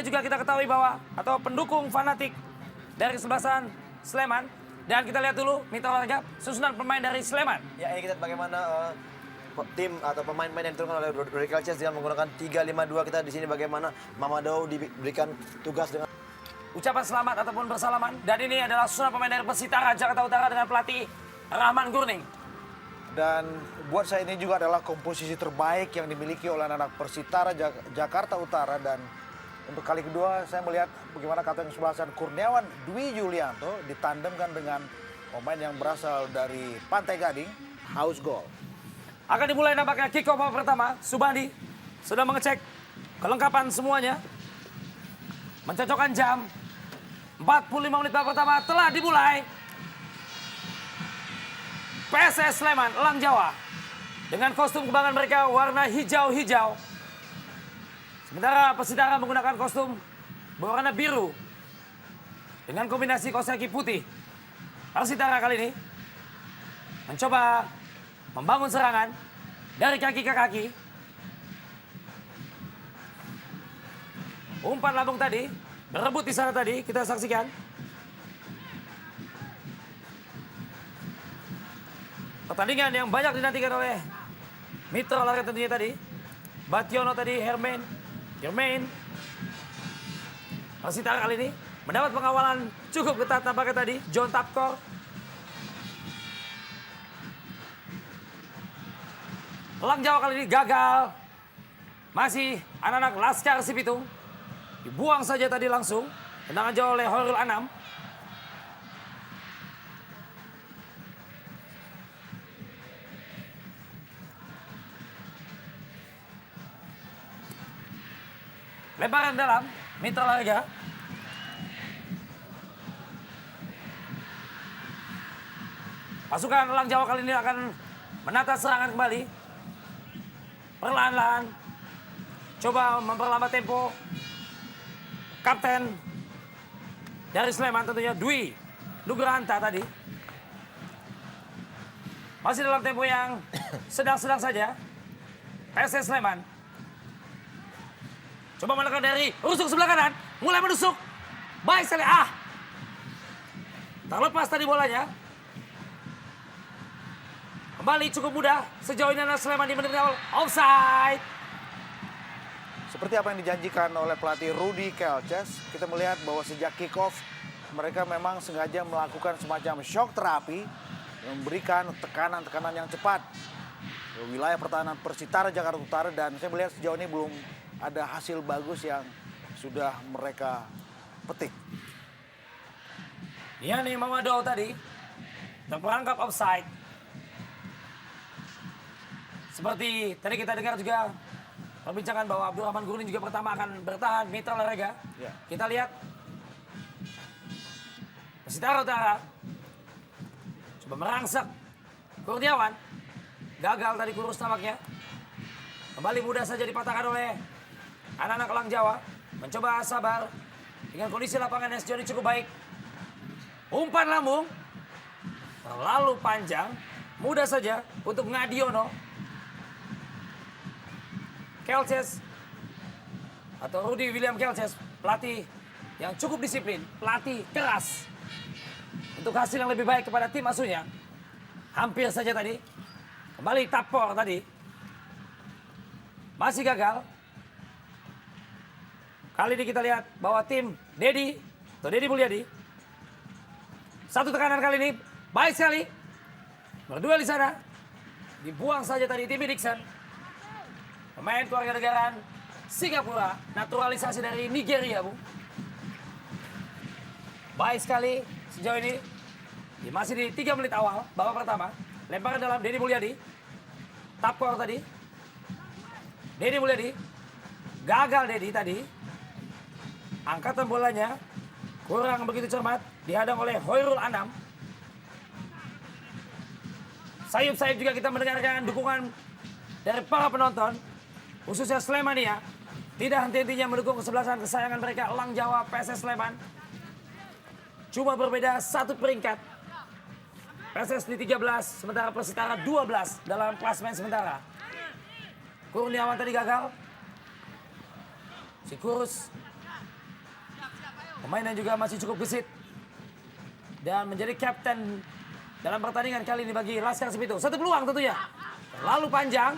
juga kita ketahui bahwa atau pendukung fanatik dari kesebelasan Sleman. Dan kita lihat dulu Mitra Olahraga susunan pemain dari Sleman. Ya, ini kita bagaimana tim atau pemain-pemain yang diturunkan oleh Rudy Kelces dengan menggunakan 3-5-2. Kita di sini bagaimana Mamadou diberikan tugas dengan Ucapan selamat ataupun bersalaman. Dan ini adalah susunan pemain dari Persitara Jakarta Utara dengan pelatih Rahman Gurning. Dan buat saya ini juga adalah komposisi terbaik yang dimiliki oleh anak Persitara Jakarta Utara. Dan untuk kali kedua saya melihat bagaimana kapten kesebelasan Kurniawan Dwi Yulianto ditandemkan dengan pemain yang berasal dari Pantai Gading, Haus Gol. Akan dimulai nampaknya kick off pertama. Subandi sudah mengecek kelengkapan semuanya. Mencocokkan jam. 45 menit babak pertama telah dimulai. PSS Sleman, Elang Jawa. Dengan kostum kebanggaan mereka warna hijau-hijau. Sementara Persitara menggunakan kostum berwarna biru. Dengan kombinasi kaos kaki putih. Persitara kali ini mencoba membangun serangan dari kaki ke kaki. Umpan lambung tadi, berebut di sana tadi, kita saksikan. Pertandingan yang banyak dinantikan oleh Mitra Olahraga tentunya tadi. Bationo tadi, Germain. Persitara kali ini mendapat pengawalan cukup ketat nampaknya tadi. John Tapkor. Elang Jawa kali ini gagal. Masih anak-anak Laskar Sipitung. Dibuang saja tadi langsung. Tendangan jauh oleh Hoirul Anam. Lemparan dalam, Mitra Olahraga. Pasukan Elang Jawa kali ini akan menata serangan kembali. Perlahan-lahan. Coba memperlambat tempo. Kapten dari Sleman tentunya Dwi Nugrahanta tadi. Masih dalam tempo yang sedang-sedang saja. PSS Sleman. Coba menekan dari rusuk sebelah kanan. Mulai menusuk. Baik sekali. Terlepas tadi bolanya. Kembali cukup mudah. Sejauh ini anak Sleman di menit awal. Offside. Seperti apa yang dijanjikan oleh pelatih Rudy Kelces, kita melihat bahwa sejak kick-off mereka memang sengaja melakukan semacam shock terapi yang memberikan tekanan-tekanan yang cepat ke wilayah pertahanan Persitara Jakarta Utara, dan saya melihat sejauh ini belum ada hasil bagus yang sudah mereka petik. Yani Mamadou tadi terperangkap offside. Seperti tadi kita dengar juga perbincangan bahwa Abdurrahman Gurning juga pertama akan bertahan Mitra Olahraga. Ya. Kita lihat Persitara Utara coba merangsek Kurniawan. Gagal tadi kurus tampaknya. Kembali mudah saja dipatahkan oleh anak-anak Elang Jawa. Mencoba sabar dengan kondisi lapangan yang sejauh ini cukup baik. Umpan lambung terlalu panjang. Mudah saja untuk Ngadiono. Kelces atau Rudy William Kelces, pelatih yang cukup disiplin, pelatih keras untuk hasil yang lebih baik kepada tim asuhnya. Hampir saja tadi, kembali Tapor tadi, masih gagal. Kali ini kita lihat bahwa tim Dedi Mulyadi, satu tekanan kali ini, baik sekali, berduel di sana, dibuang saja tadi Timmy Dixon. Pemain keluarga negaraan Singapura, naturalisasi dari Nigeria, Bu. Baik sekali sejauh ini. Masih di 3 menit awal, babak pertama. Lemparan dalam Dedi Mulyadi. Tapkor tadi. Dedi Mulyadi. Gagal Dedi tadi. Angkatan bolanya kurang begitu cermat. Dihadang oleh Hoirul Anam. Sayup-sayup juga kita mendengarkan dukungan dari para penonton. Khususnya Slemania, tidak henti-hentinya mendukung kesebelasan kesayangan mereka, Elang Jawa PSS Sleman. Cuma berbeda 1 peringkat. PSS di 13, sementara Persitara 12 dalam klasemen sementara. Kurniawan tadi gagal. Si kurus Pemain yang juga masih cukup gesit. Dan menjadi kapten dalam pertandingan kali ini bagi Laskar Sepitu. Satu peluang tentunya. Lalu panjang.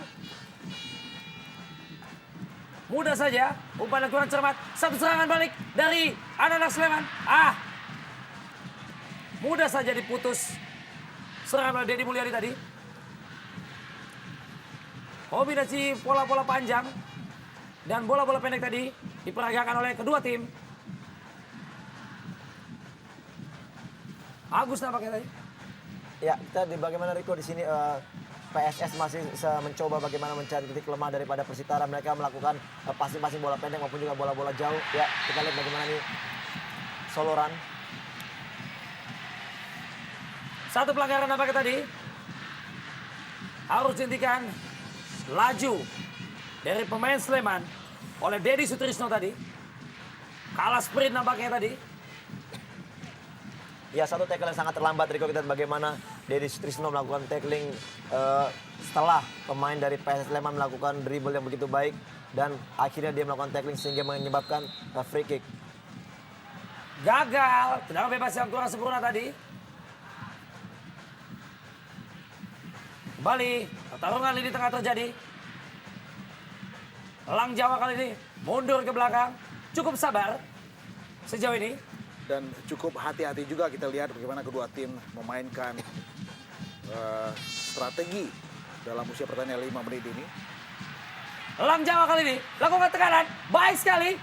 Mudah saja. Umpan yang kurang cermat. Satu serangan balik dari anak-anak Sleman. Mudah saja diputus. Serangan oleh Deddy Mulyadi tadi. Kombinasi pola-pola panjang dan bola-bola pendek tadi diperagakan oleh kedua tim. Agus nampaknya tadi. Ya, kita di bagaimana Riko di sini PSS masih mencoba bagaimana mencari titik lemah daripada Persitara. Mereka melakukan passing-passing bola pendek maupun juga bola-bola jauh. Ya, kita lihat bagaimana nih soloran. Satu pelanggaran nampaknya tadi. Harus dihentikan laju dari pemain Sleman oleh Deddy Sutrisno tadi. Kalah sprint nampaknya tadi. Ya, satu tackle yang sangat terlambat Riko. Kita lihat bagaimana Deddy Sutrisno melakukan tackling setelah pemain dari PSS Sleman melakukan dribble yang begitu baik. Dan akhirnya dia melakukan tackling sehingga menyebabkan free kick. Gagal. Tendangan bebas yang kurang sempurna tadi. Kembali, pertarungan lini tengah terjadi. Elang Jawa kali ini mundur ke belakang. Cukup sabar sejauh ini. Dan cukup hati-hati juga kita lihat bagaimana kedua tim memainkan strategi dalam usia pertandingan 5 menit ini. Elang Jawa kali ini lakukan tekanan. Baik sekali.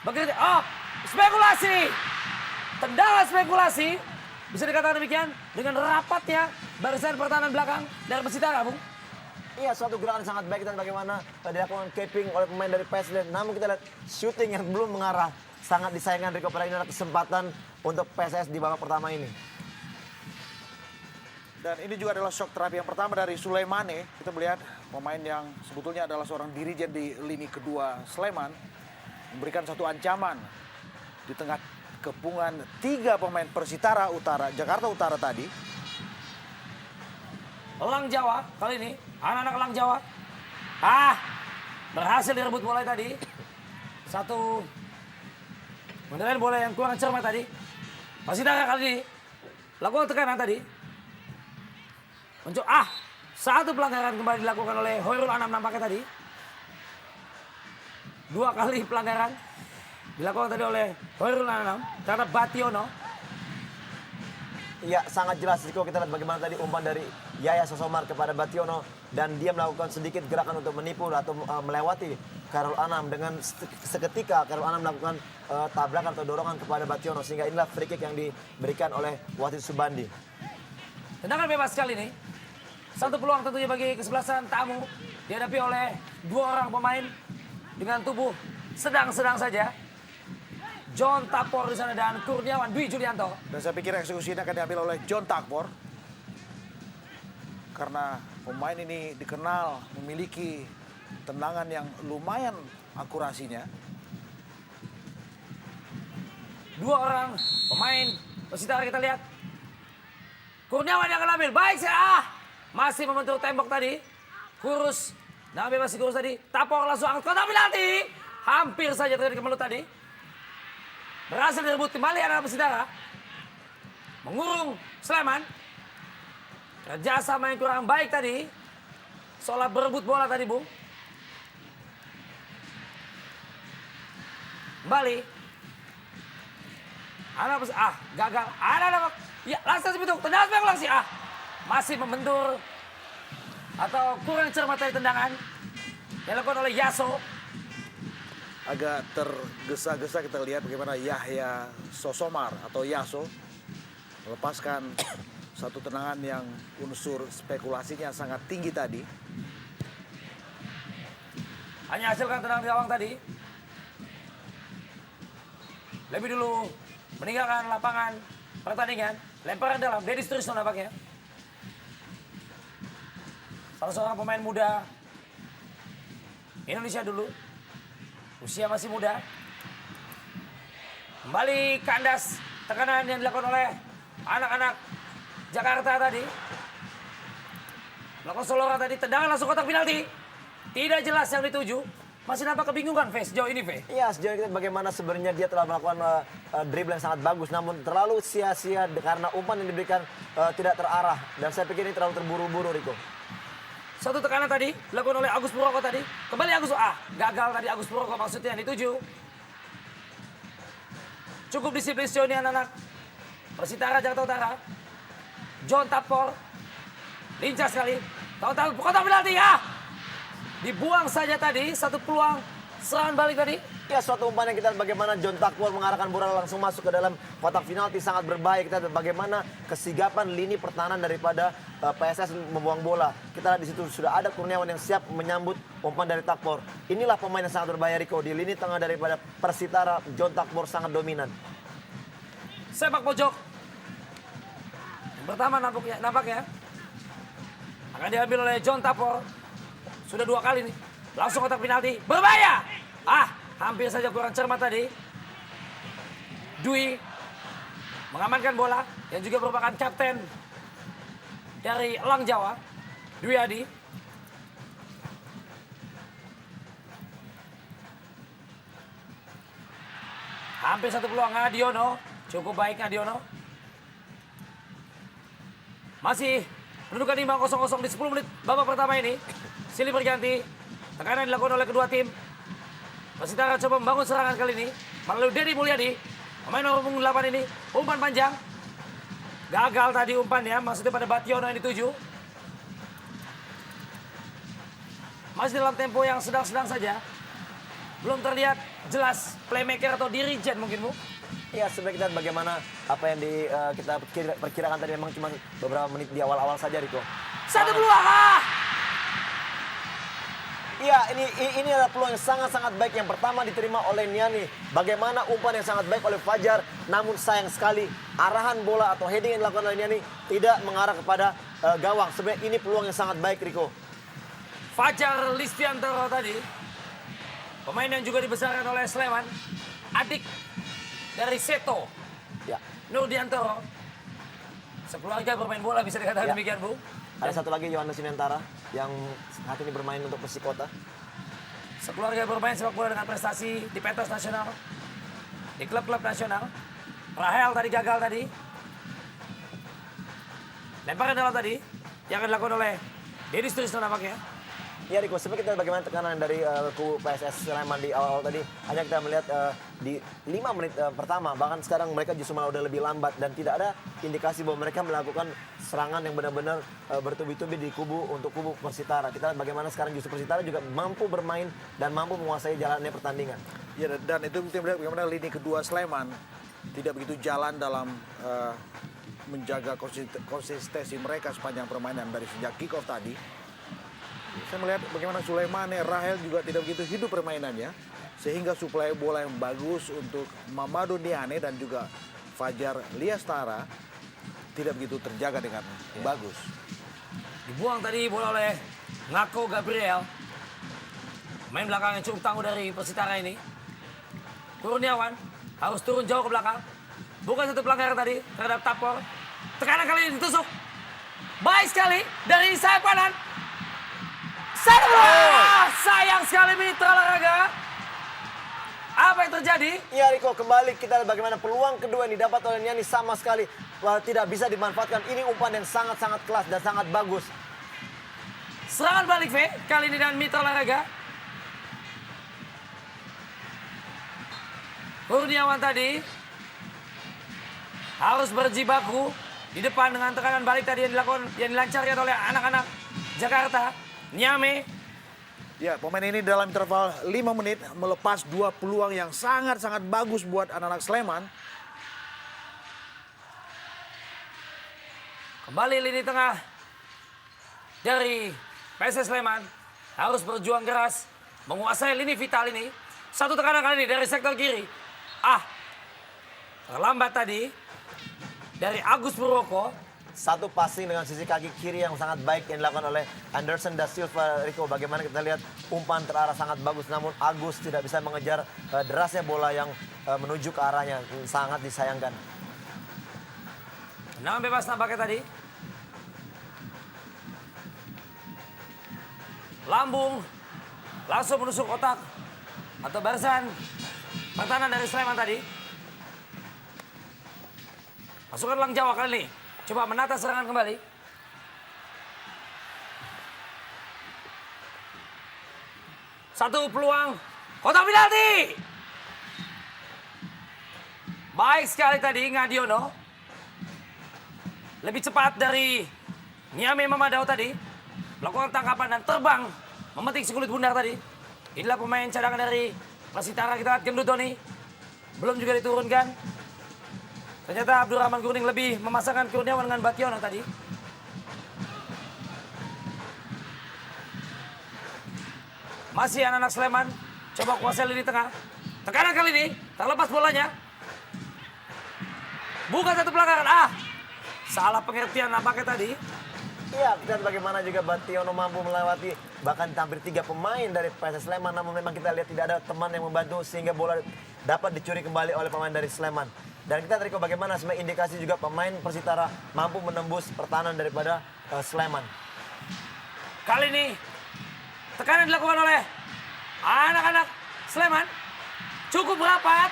Begitu. Spekulasi. Tendangan spekulasi. Bisa dikatakan demikian dengan rapatnya barisan pertahanan belakang dari Persitara, Bung. Iya, suatu gerakan yang sangat baik dan bagaimana dilakukan capping oleh pemain dari PSS. Namun kita lihat shooting yang belum mengarah. Sangat disayangkan Riko, pada ini adalah kesempatan untuk PSS di babak pertama ini. Dan ini juga adalah shock terapi yang pertama dari Suleimane. Kita melihat pemain yang sebetulnya adalah seorang dirijen di lini kedua Sleman. Memberikan satu ancaman di tengah kepungan 3 pemain Persitara Utara, Jakarta Utara tadi. Elang Jawa kali ini. Anak-anak Elang Jawa. Berhasil direbut bola tadi. Satu mendarat bola yang kurang cermat tadi. Persitara kali ini lakukan tekanan tadi. Satu pelanggaran kembali dilakukan oleh Hoirul Anam nampaknya tadi. 2 kali pelanggaran dilakukan tadi oleh Hoirul Anam terhadap Bationo. Ya, sangat jelas Riko, kita lihat bagaimana tadi umpan dari Yaya Sosomar kepada Bationo. Dan dia melakukan sedikit gerakan untuk menipu atau melewati Khairul Anam. Dengan seketika Khairul Anam melakukan tabrakan atau dorongan kepada Bationo. Sehingga inilah free kick yang diberikan oleh Wasit Subandi. Tendangan bebas kali ini. Satu peluang tentunya bagi kesebelasan tamu. Dihadapi oleh 2 orang pemain dengan tubuh sedang-sedang saja. John Tapor di sana dan Kurniawan Dwi Julianto. Dan saya pikir eksekusi ini akan diambil oleh John Takpor. Karena pemain ini dikenal memiliki tendangan yang lumayan akurasinya. 2 orang pemain Persitara kita lihat. Kurniawan yang akan ambil. Baik, masih membentur tembok tadi. Kurus. Nah, bebas si Kurus tadi. Tapor langsung angkat kotak penalti. Hampir saja terjadi kemelut tadi. Berhasil direbut kembali anak Persitara. Mengurung Sleman. Kerjasama yang kurang baik tadi. Seolah berebut bola tadi, Bung. Kembali. Gagal. Ya, Laskar Sepitu. Tendangan spekulasi. Masih membentur. Atau kurang cermat dari tendangan. Yang dilakukan oleh Yaso. Agak tergesa-gesa kita lihat bagaimana Yahya Sosomar atau Yaso melepaskan satu tendangan yang unsur spekulasinya sangat tinggi tadi. Hanya hasilkan tendangan di gawang tadi. Lebih dulu meninggalkan lapangan pertandingan. Lemparan dalam, Deddy Sutrisno nampaknya. Salah seorang pemain muda Indonesia dulu. Usia masih muda. Kembali kandas tekanan yang dilakukan oleh anak-anak Jakarta tadi. Melakukan soloran tadi, tendangan langsung kotak penalti. Tidak jelas yang dituju. Masih nampak kebingungan, Fe, sejauh ini, Fe. Iya, sejauh ini bagaimana sebenarnya dia telah melakukan dribble yang sangat bagus, namun terlalu sia-sia karena umpan yang diberikan tidak terarah. Dan saya pikir ini terlalu terburu-buru, Riko. Satu tekanan tadi dilakukan oleh Agus Purwoko tadi. Kembali Agus, gagal tadi Agus Purwoko maksudnya yang dituju. Cukup disiplin sejauh ini anak-anak Persitara Jakarta Utara. John Tapor, lincah sekali. Tahu-tahu kotak penalti, dibuang saja tadi, satu peluang serangan balik tadi. Ya, suatu umpan yang kita lihat bagaimana John Takpor mengarahkan bola langsung masuk ke dalam kotak penalti sangat berbahaya. Kita lihat bagaimana kesigapan lini pertahanan daripada PSS membuang bola. Kita lihat di situ sudah ada Kurniawan yang siap menyambut umpan dari Takpor. Inilah pemain yang sangat berbahaya, Riko. Di lini tengah daripada Persitara, John Takpor sangat dominan. Sepak pojok. Yang pertama nampaknya akan diambil oleh John Tapor. Sudah 2 kali nih. Langsung kotak penalti. Berbahaya. Hampir saja kurang cermat tadi. Dwi mengamankan bola. Yang juga merupakan kapten dari Elang Jawa. Dwi Adi. Hampir satu peluang Adiono. Cukup baik Adiono. Masih mendudukan imbang 0-0 di 10 menit babak pertama ini. Silih berganti. Tekanan dilakukan oleh kedua tim. Persitara coba membangun serangan kali ini melalui Dedi Mulyadi. Pemain nomor punggung 8 ini. Umpan panjang. Gagal tadi umpannya. Maksudnya pada Bationo yang dituju. Masih dalam tempo yang sedang-sedang saja. Belum terlihat jelas playmaker atau dirijen mungkin, Bu. Ya, sebenarnya kita lihat bagaimana apa yang kita perkirakan tadi memang cuma beberapa menit di awal-awal saja, Riko. Satu peluang. Iya, ini adalah peluang yang sangat-sangat baik. Yang pertama diterima oleh Niani. Bagaimana umpan yang sangat baik oleh Fajar. Namun sayang sekali arahan bola atau heading yang dilakukan oleh Niani tidak mengarah kepada gawang. Sebenarnya ini peluang yang sangat baik, Riko. Fajar Listiantoro tadi. Pemain yang juga dibesarkan oleh Sleman. Adik dari Seto. Ya. Nurdiantoro. Sekeluarga bermain bola bisa dikatakan demikian, Bu. Ada satu lagi Yohanes Sinentara yang saat ini bermain untuk Persikota. Sekeluarga bermain sepak bola dengan prestasi di pentas nasional. Di klub-klub nasional. Rahel tadi gagal tadi. Lemparan dalam tadi. Yang akan dilakukan oleh Deddy Sutrisno nampaknya. Ya, Riko, sebenarnya kita bagaimana tekanan dari kubu PSS Sleman di awal-awal tadi. Hanya kita melihat di 5 menit pertama, bahkan sekarang mereka justru malah udah lebih lambat. Dan tidak ada indikasi bahwa mereka melakukan serangan yang benar-benar bertubi-tubi di untuk kubu Persitara. Kita lihat bagaimana sekarang justru Persitara juga mampu bermain dan mampu menguasai jalannya pertandingan. Ya, dan itu kita melihat bagaimana lini kedua Sleman tidak begitu jalan dalam menjaga konsistensi mereka sepanjang permainan dari sejak kick off tadi. Saya melihat bagaimana Suleimane, Rahel juga tidak begitu hidup permainannya. Sehingga suplai bola yang bagus untuk Mamadou Niane dan juga Fajar Liastara tidak begitu terjaga dengan bagus. Dibuang tadi bola oleh Ngako Gabriel. Main belakang yang cukup tangguh dari Persitara ini. Kurniawan harus turun jauh ke belakang. Bukan satu pelanggaran tadi terhadap Tapor. Tekanan kali ini ditusuk. Baik sekali dari sayap kanan. Sayang sekali Mitra Olahraga. Apa yang terjadi? Ya, Riko, kembali kita lihat bagaimana peluang kedua yang didapat oleh Niani sama sekali tidak bisa dimanfaatkan. Ini umpan yang sangat-sangat kelas dan sangat bagus. Serangan balik V kali ini dan Mitra Olahraga. Kurniawan tadi harus berjibaku di depan dengan tekanan balik tadi yang dilancarkan oleh anak-anak Jakarta. Niame. Ya, pemain ini dalam interval 5 menit melepas 2 peluang yang sangat-sangat bagus buat anak-anak Sleman. Kembali lini tengah dari PSS Sleman harus berjuang keras menguasai lini vital ini. Satu tekanan kali ini dari sektor kiri. Terlambat tadi dari Agus Purwoko. Satu passing dengan sisi kaki kiri yang sangat baik yang dilakukan oleh Anderson da Silva. Rico, bagaimana kita lihat umpan terarah sangat bagus. Namun Agus tidak bisa mengejar derasnya bola yang menuju ke arahnya. Sangat disayangkan. Tendangan bebas nampaknya tadi. Lambung langsung menusuk kotak atau barisan pertahanan dari Sleman tadi. Pasukan Elang Jawa kali ini coba menata serangan kembali. Satu peluang kotak penalti. Baik sekali tadi Ngadiono. Lebih cepat dari Niame Mamadao tadi. Melakukan tangkapan dan terbang memetik si kulit bundar tadi. Inilah pemain cadangan dari Persitara, kita lihat gendut Doni. Belum juga diturunkan. Ternyata Abdurrahman Gurning lebih memasangkan Kurniawan dengan Bationo tadi. Masih anak-anak Sleman. Coba kuasai lini tengah. Tekanan kali ini. Terlepas bolanya. Bukan satu pelanggaran. Salah pengertian nampaknya tadi. Iya, kita lihat bagaimana juga Bationo mampu melewati bahkan hampir 3 pemain dari PSS Sleman. Namun memang kita lihat tidak ada teman yang membantu sehingga bola dapat dicuri kembali oleh pemain dari Sleman. Dan kita tarik bagaimana sebenarnya indikasi juga pemain Persitara mampu menembus pertahanan daripada Sleman. Kali ini tekanan dilakukan oleh anak-anak Sleman. Cukup rapat.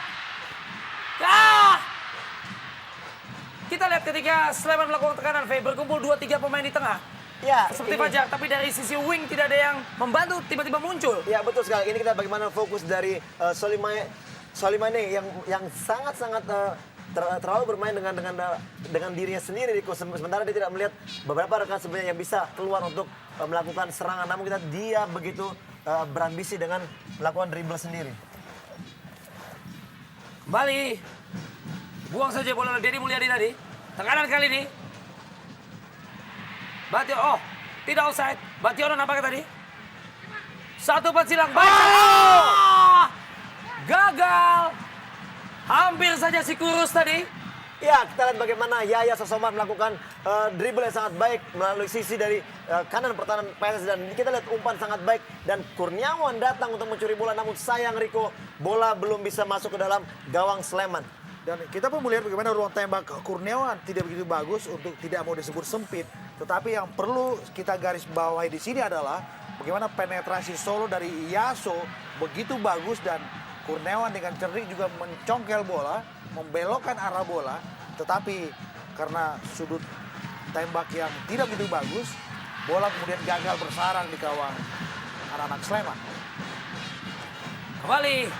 Kita lihat ketika Sleman melakukan tekanan, berkumpul 2-3 pemain di tengah. Ya, seperti Fajar, tapi dari sisi wing tidak ada yang membantu, tiba-tiba muncul. Ya betul sekali. Ini kita bagaimana fokus dari Solimane yang sangat-sangat terlalu bermain dengan dirinya sendiri. Sementara dia tidak melihat beberapa rekan sebenarnya yang bisa keluar untuk melakukan serangan. Namun dia begitu berambisi dengan melakukan dribble sendiri. Kembali. Buang saja bola oleh Dedi Mulyadi tadi. Tekanan kali ini. Bationo, tidak offside. Bationo nampaknya tadi. Satu silang. Gagal. Hampir saja si Kurus tadi. Ya, kita lihat bagaimana Yaya Sosomar melakukan dribble yang sangat baik melalui sisi dari kanan pertahanan PSS. Dan kita lihat umpan sangat baik. Dan Kurniawan datang untuk mencuri bola. Namun sayang Riko, bola belum bisa masuk ke dalam gawang Sleman. Dan kita pun melihat bagaimana ruang tembak Kurniawan tidak begitu bagus untuk tidak mau disebut sempit. Tetapi yang perlu kita garis bawahi di sini adalah bagaimana penetrasi solo dari Yaso begitu bagus dan Kurniawan dengan cerdik juga mencongkel bola, membelokkan arah bola. Tetapi karena sudut tembak yang tidak begitu bagus, bola kemudian gagal bersarang di gawang anak-anak Sleman. Kembali.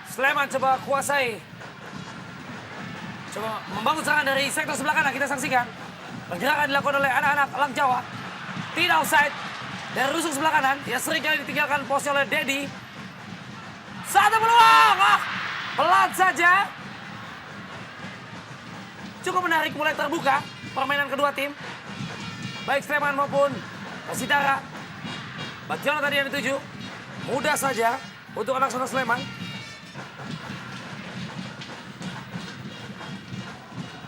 Sleman coba kuasai. Coba membangun serangan dari sektor sebelah kanan, kita saksikan. Pergerakan dilakukan oleh anak-anak Elang Jawa. Tidak offside. Dari rusuk sebelah kanan, dia seringkali ditinggalkan posisi oleh Dedi. Satu peluang. Pelan saja. Cukup menarik, mulai terbuka permainan kedua tim. Baik Sleman maupun Persitara. Bationo tadi yang dituju. Mudah saja untuk anak-anak Sleman.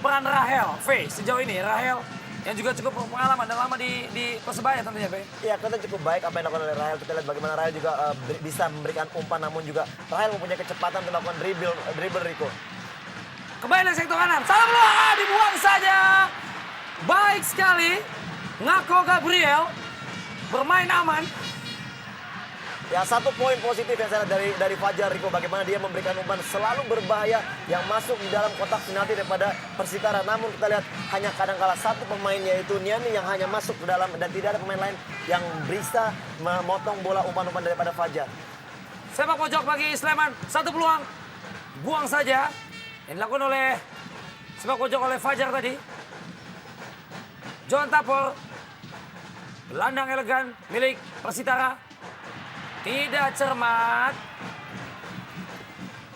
Peran Rahel, V sejauh ini. Rahel yang juga cukup pengalaman dan lama di Persebaya tentunya, V. Ya, kita cukup baik apa yang dilakukan oleh Rahel. Kita lihat bagaimana Rahel juga bisa memberikan umpan, namun juga Rahel mempunyai kecepatan untuk melakukan dribble Rico. Kembali dari sektor kanan, salah peluang, dibuang saja. Baik sekali, Ngako Gabriel bermain aman. Ya, satu poin positif yang saya lihat dari Fajar Rico, bagaimana dia memberikan umpan selalu berbahaya yang masuk di dalam kotak penalti daripada Persitara. Namun kita lihat hanya kadang-kala satu pemain yaitu Niani yang hanya masuk ke dalam dan tidak ada pemain lain yang bisa memotong bola umpan-umpan daripada Fajar. Sepak pojok bagi Sleman, satu peluang. Buang saja. Yang dilakukan oleh sepak pojok oleh Fajar tadi. John Tapor. Gelandang elegan milik Persitara. Tidak cermat.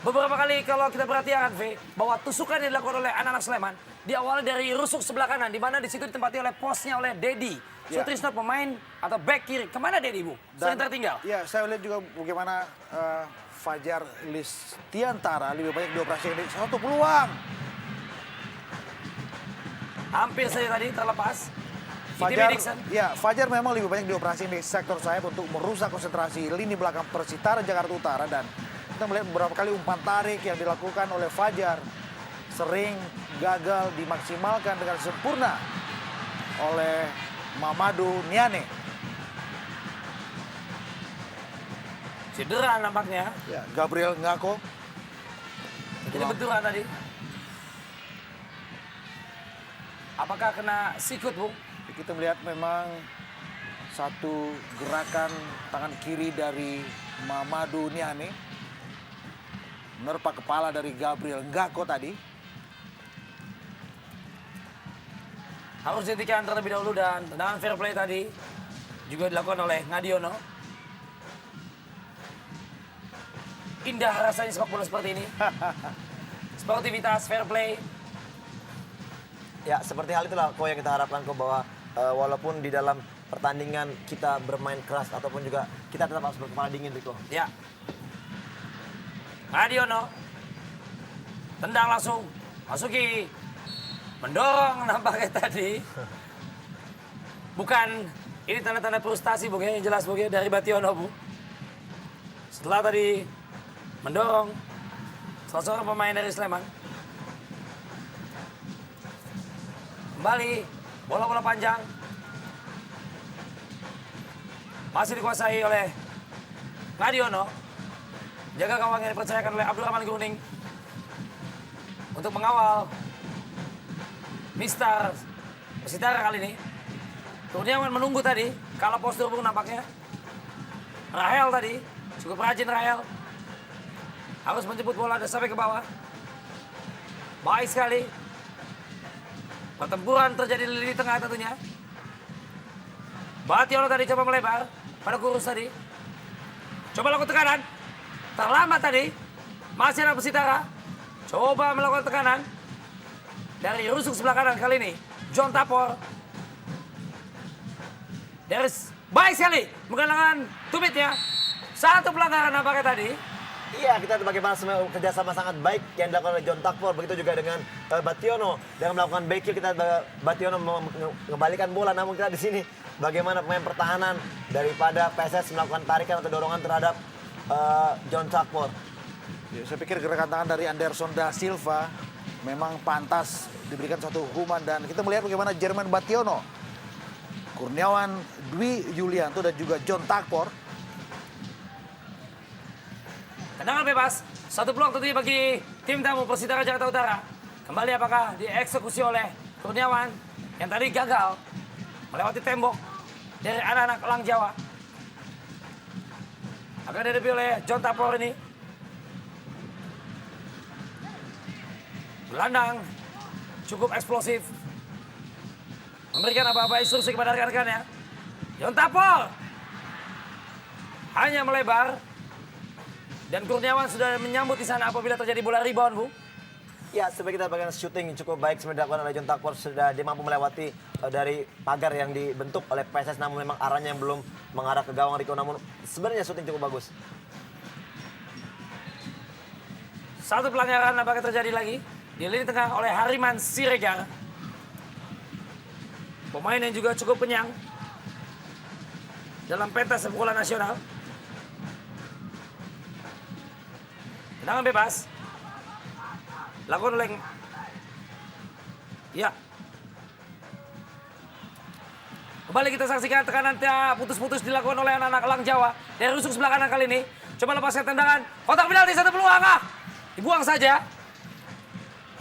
Beberapa kali kalau kita perhatikan, V, bahwa tusukan yang dilakukan oleh anak-anak Sleman diawali dari rusuk sebelah kanan, di mana di situ ditempati oleh posnya oleh Dedi. Sutrisno pemain atau back kiri. Kemana Dedi, Bu? Sering tertinggal. Ya, saya lihat juga bagaimana Fajar Listiantara lebih banyak dioperasi dari satu peluang. Hampir saja tadi terlepas. Fajar memang lebih banyak dioperasi di sektor sayap untuk merusak konsentrasi lini belakang Persitara Jakarta Utara. Dan kita melihat beberapa kali umpan tarik yang dilakukan oleh Fajar sering gagal dimaksimalkan dengan sempurna oleh Mamadou Niane. Cedera nampaknya. Ya, Gabriel Ngako. Ini benturan tadi. Apakah kena sikut, Bung? Kita melihat memang satu gerakan tangan kiri dari Mamadou Niane menerpa kepala dari Gabriel Ngako tadi. Harus dihentikan terlebih dahulu dan tendangan fair play tadi juga dilakukan oleh Ngadiono. Indah rasanya sepak bola seperti ini. Sportivitas, fair play. Ya, seperti hal itulah kok yang kita harapkan kok bahwa walaupun di dalam pertandingan kita bermain keras ataupun juga kita tetap harus berkepala dingin, Riko. Ya. Ngadiono. Tendang langsung. Masuki. Mendorong nampaknya tadi. Bukan, ini tanda-tanda frustasi, Bung, ya, yang jelas, Bung, ya, dari Bationo, Bu. Setelah tadi mendorong salah seorang pemain dari Sleman. Kembali, bola-bola panjang. Masih dikuasai oleh Ngadiono. Jaga gawang yang dipercayakan oleh Abdurrahman Gruning. Untuk mengawal Mister Persitara kali ini. Kurniawan menunggu tadi. Kalau postur Bung nampaknya. Rahel tadi. Cukup rajin Rahel. Harus menjemput bola dan sampai ke bawah. Baik sekali. Pertempuran terjadi di lini tengah tentunya. Bationo tadi coba melebar pada kurus tadi. Coba lakukan tekanan. Terlambat tadi. Masih ada Persitara. Coba melakukan tekanan. Dari rusuk sebelah kanan kali ini. John Tapor. Dari baik sekali. Menggunakan tumitnya. Satu pelanggaran nampaknya tadi. Iya, kita bagaimana kerjasama sangat baik yang dilakukan oleh John Takpor. Begitu juga dengan Bationo. Dengan melakukan back kill, kita Bationo mengembalikan bola. Namun kita di sini bagaimana pemain pertahanan daripada PSS melakukan tarikan atau dorongan terhadap John Takpor. Ya, saya pikir gerakan tangan dari Anderson da Silva memang pantas diberikan satu hukuman. Dan kita melihat bagaimana Jerman Bationo, Kurniawan Dwi Yulianto dan juga John Takpor. Tendangan bebas. Satu peluang tentunya bagi tim tamu Persitara Jakarta Utara. Kembali apakah dieksekusi oleh Kurniawan yang tadi gagal melewati tembok dari anak-anak Elang Jawa. Akan dihadapi oleh John Tapor ini. Gelandang cukup eksplosif. Memberikan apa-apa instruksi kepada rekan-rekannya. John Tapor hanya melebar. Dan Kurniawan sudah menyambut di sana apabila terjadi bola rebound, Bu. Ya, sebagai kita bagian shooting cukup baik sebenarnya dilakukan oleh John Takpor. Sudah dia mampu melewati dari pagar yang dibentuk oleh PSS. Namun memang arahnya yang belum mengarah ke gawang Riko. Namun sebenarnya shooting cukup bagus. Satu pelanggaran nampaknya terjadi lagi. Di lini tengah oleh Hariman Siregar. Pemain yang juga cukup kenyang dalam pentas sepak bola nasional. Tendangan bebas. Lakukan oleh... Ya. Kembali kita saksikan tekanan putus-putus dilakukan oleh anak-anak Elang Jawa. Dari rusuk sebelah kanan kali ini. Coba lepaskan tendangan. Kotak penalti, satu peluang. Dibuang saja.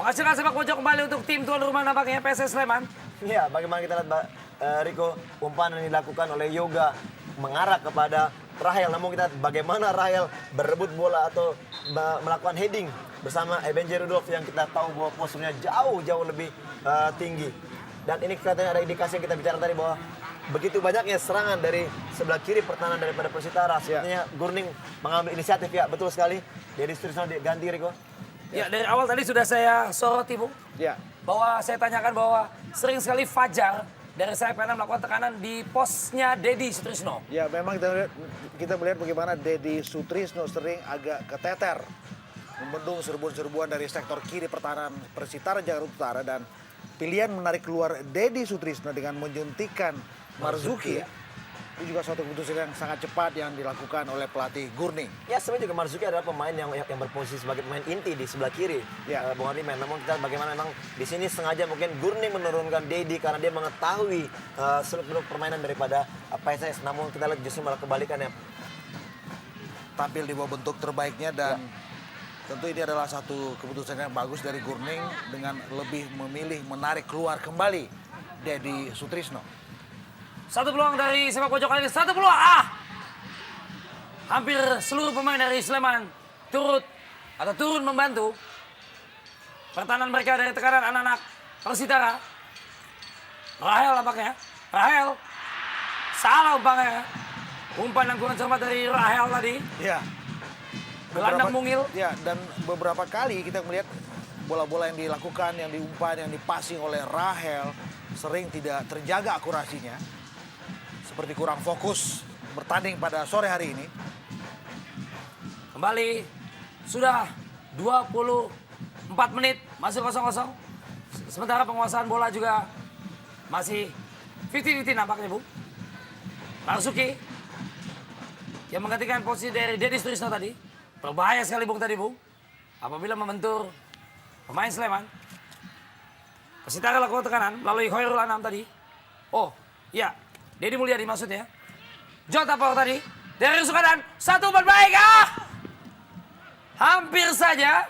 Menghasilkan sepak pojok kembali untuk tim tuan rumah nampaknya PSS Sleman. Ya, bagaimana kita lihat Riko, umpan yang dilakukan oleh Yoga mengarah kepada Rahel. Namun kita bagaimana Rahel berebut bola atau melakukan heading bersama Ebenezer Rudolf yang kita tahu bahwa posturnya jauh lebih tinggi. Dan ini kelihatannya ada indikasi yang kita bicara tadi bahwa begitu banyaknya serangan dari sebelah kiri pertahanan daripada Persitara. Sepertinya Gurning mengambil inisiatif, ya, betul sekali. Jadi Sutrisno diganti, Riko. Ya, dari awal tadi sudah saya soroti, Bu. Ya. Bahwa saya tanyakan bahwa sering sekali Fajar dari sayap kanan melakukan tekanan di posnya Dedi Sutrisno. Ya, memang kita melihat bagaimana Dedi Sutrisno sering agak keteter membendung serbuan-serbuan dari sektor kiri pertahanan Persitara Jakarta Utara, dan pilihan menarik keluar Dedi Sutrisno dengan menyuntikkan Marzuki. Itu juga suatu keputusan yang sangat cepat yang dilakukan oleh pelatih Gurning. Ya, sebenarnya juga Marzuki adalah pemain yang berposisi sebagai pemain inti di sebelah kiri. Ya. Bung Ardiman. Namun kita bagaimana memang di sini sengaja mungkin Gurning menurunkan Dedi karena dia mengetahui seluk-beluk permainan daripada PSS. Namun kita lihat justru malah kebalikannya. tampil di bawah bentuk terbaiknya dan tentu ini adalah satu keputusan yang bagus dari Gurning dengan lebih memilih menarik keluar kembali Dedi Sutrisno. Satu peluang dari sepak pojok kali ini. Satu peluang. Hampir seluruh pemain dari Sleman turun membantu pertahanan mereka dari tekanan anak-anak Persitara. Rahel nampaknya. Rahel. Salah umpannya. Umpan yang kurang cermat dari Rahel tadi. Ya. Gelandang mungil. Ya, dan beberapa kali kita melihat bola-bola yang dilakukan, yang diumpan, yang dipasing oleh Rahel sering tidak terjaga akurasinya. Seperti kurang fokus bertanding pada sore hari ini. Kembali sudah 24 menit masih 0-0. Sementara penguasaan bola juga masih 50-50 nampaknya, Bu. Marzuki yang menggantikan posisi dari Dedi Sutrisno tadi. Berbahaya sekali, Bung, tadi, Bung. Apabila membentur pemain Sleman. Persitara lakukan tekanan melalui Khairul Anam tadi. Oh, iya. Dedi Mulyadi maksudnya. Jota Power tadi. Dari Sukadan. Satu umpan baik. Hampir saja.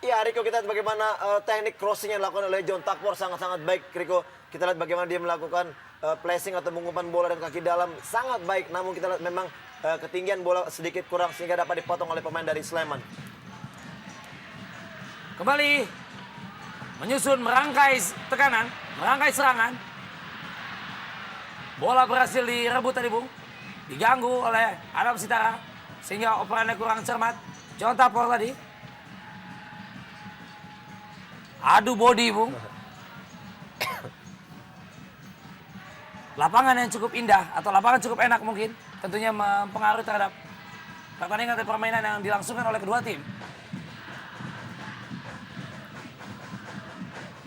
Iya, Riko, kita lihat bagaimana teknik crossing yang dilakukan oleh John Takpor sangat-sangat baik, Riko. Kita lihat bagaimana dia melakukan placing atau mengumpan bola dan kaki dalam sangat baik. Namun kita lihat memang ketinggian bola sedikit kurang sehingga dapat dipotong oleh pemain dari Sleman. Kembali menyusun merangkai tekanan, merangkai serangan. Bola berhasil direbut tadi, Bung. Diganggu oleh Adam Sitara sehingga operannya kurang cermat. John Tapor tadi. Adu body, Bung. Lapangan yang cukup indah atau lapangan cukup enak mungkin tentunya mempengaruhi terhadap pertandingan atau permainan yang dilangsungkan oleh kedua tim.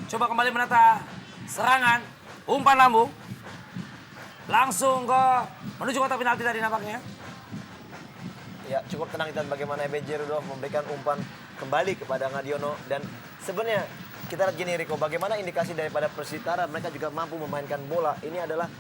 Coba kembali menata serangan, umpan lambung. Langsung ke menuju kotak penalti tadi nampaknya. Ya, cukup tenang kita lihat bagaimana EBJ Rudolf memberikan umpan kembali kepada Ngadiono. Dan sebenarnya kita lihat gini, Riko, bagaimana indikasi daripada Persitara mereka juga mampu memainkan bola. Ini adalah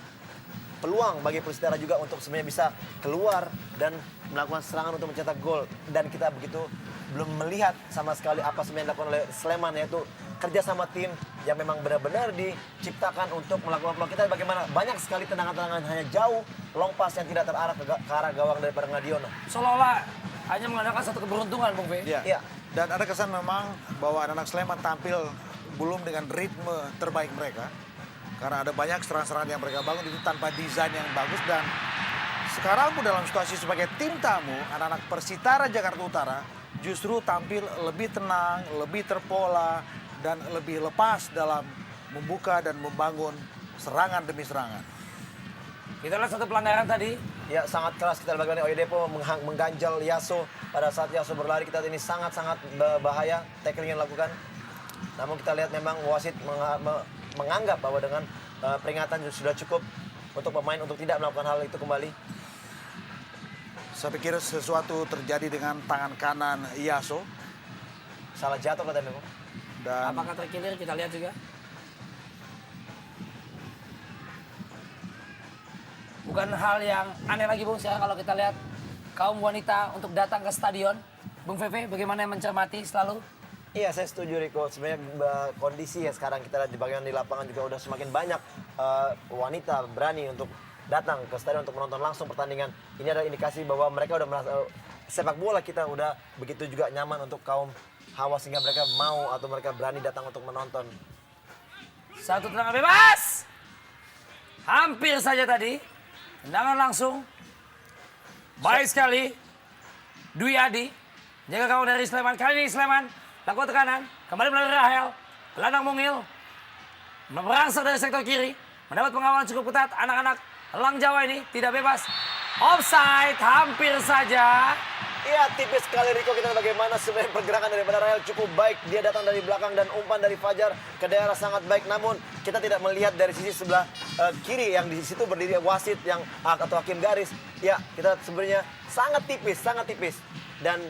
peluang bagi Persitara juga untuk sebenarnya bisa keluar dan melakukan serangan untuk mencetak gol. Dan kita begitu belum melihat sama sekali apa sebenarnya dilakukan oleh Sleman, yaitu kerja sama tim yang memang benar-benar diciptakan untuk melakukan peluang. Kita lihat bagaimana banyak sekali tendangan-tendangan hanya jauh, long pass yang tidak terarah ke arah gawang daripada Ngadiono. Seolah-olah hanya mengandalkan satu keberuntungan, Bung Fe. Ya. Iya. Dan ada kesan memang bahwa anak-anak Sleman tampil belum dengan ritme terbaik mereka. Karena ada banyak serangan-serangan yang mereka bangun itu tanpa desain yang bagus. Dan sekarang pun dalam situasi sebagai tim tamu, anak-anak Persitara Jakarta Utara justru tampil lebih tenang, lebih terpola, dan lebih lepas dalam membuka dan membangun serangan demi serangan. Kita lihat satu pelanggaran tadi. Ya, sangat keras kita lihat bagaimana Oyedepo mengganjal Yaso pada saat Yaso berlari. Kita lihat ini sangat-sangat bahaya tackling yang dilakukan. Namun kita lihat memang wasit menganggap bahwa dengan peringatan sudah cukup untuk pemain untuk tidak melakukan hal itu kembali. Saya pikir sesuatu terjadi dengan tangan kanan Yaso. Salah jatuh katanya, Bung. Dan Apakah terkilir kita lihat juga. Bukan hal yang aneh lagi, Bung, sekarang kalau kita lihat kaum wanita untuk datang ke stadion. Bung Feve, bagaimana yang mencermati selalu? Iya, saya setuju, Riko. Sebenarnya kondisi ya sekarang kita lihat di bagian di lapangan juga udah semakin banyak wanita berani untuk datang ke stadion untuk menonton langsung pertandingan. Ini adalah indikasi bahwa mereka udah merasa sepak bola kita udah begitu juga nyaman untuk kaum hawa sehingga mereka mau atau mereka berani datang untuk menonton. Satu tendangan bebas. Hampir saja tadi. Tendangan langsung. Baik sekali. Dwi Adi. Jaga gawang dari Sleman. Kali ini Sleman lakukan tekanan. Kembali melalui Rahel. Gelandang mungil. Merangsek dari sektor kiri. Mendapat pengawalan cukup ketat. Anak-anak Elang Jawa ini tidak bebas. Offside. Hampir saja. Iya, tipis sekali, Riko. Kita lihat bagaimana sebenarnya pergerakan daripada Rahel cukup baik. Dia datang dari belakang dan umpan dari Fajar ke daerah sangat baik. Namun kita tidak melihat dari sisi sebelah kiri yang di situ berdiri wasit yang atau hakim garis. Ya, kita sebenarnya sangat tipis. Dan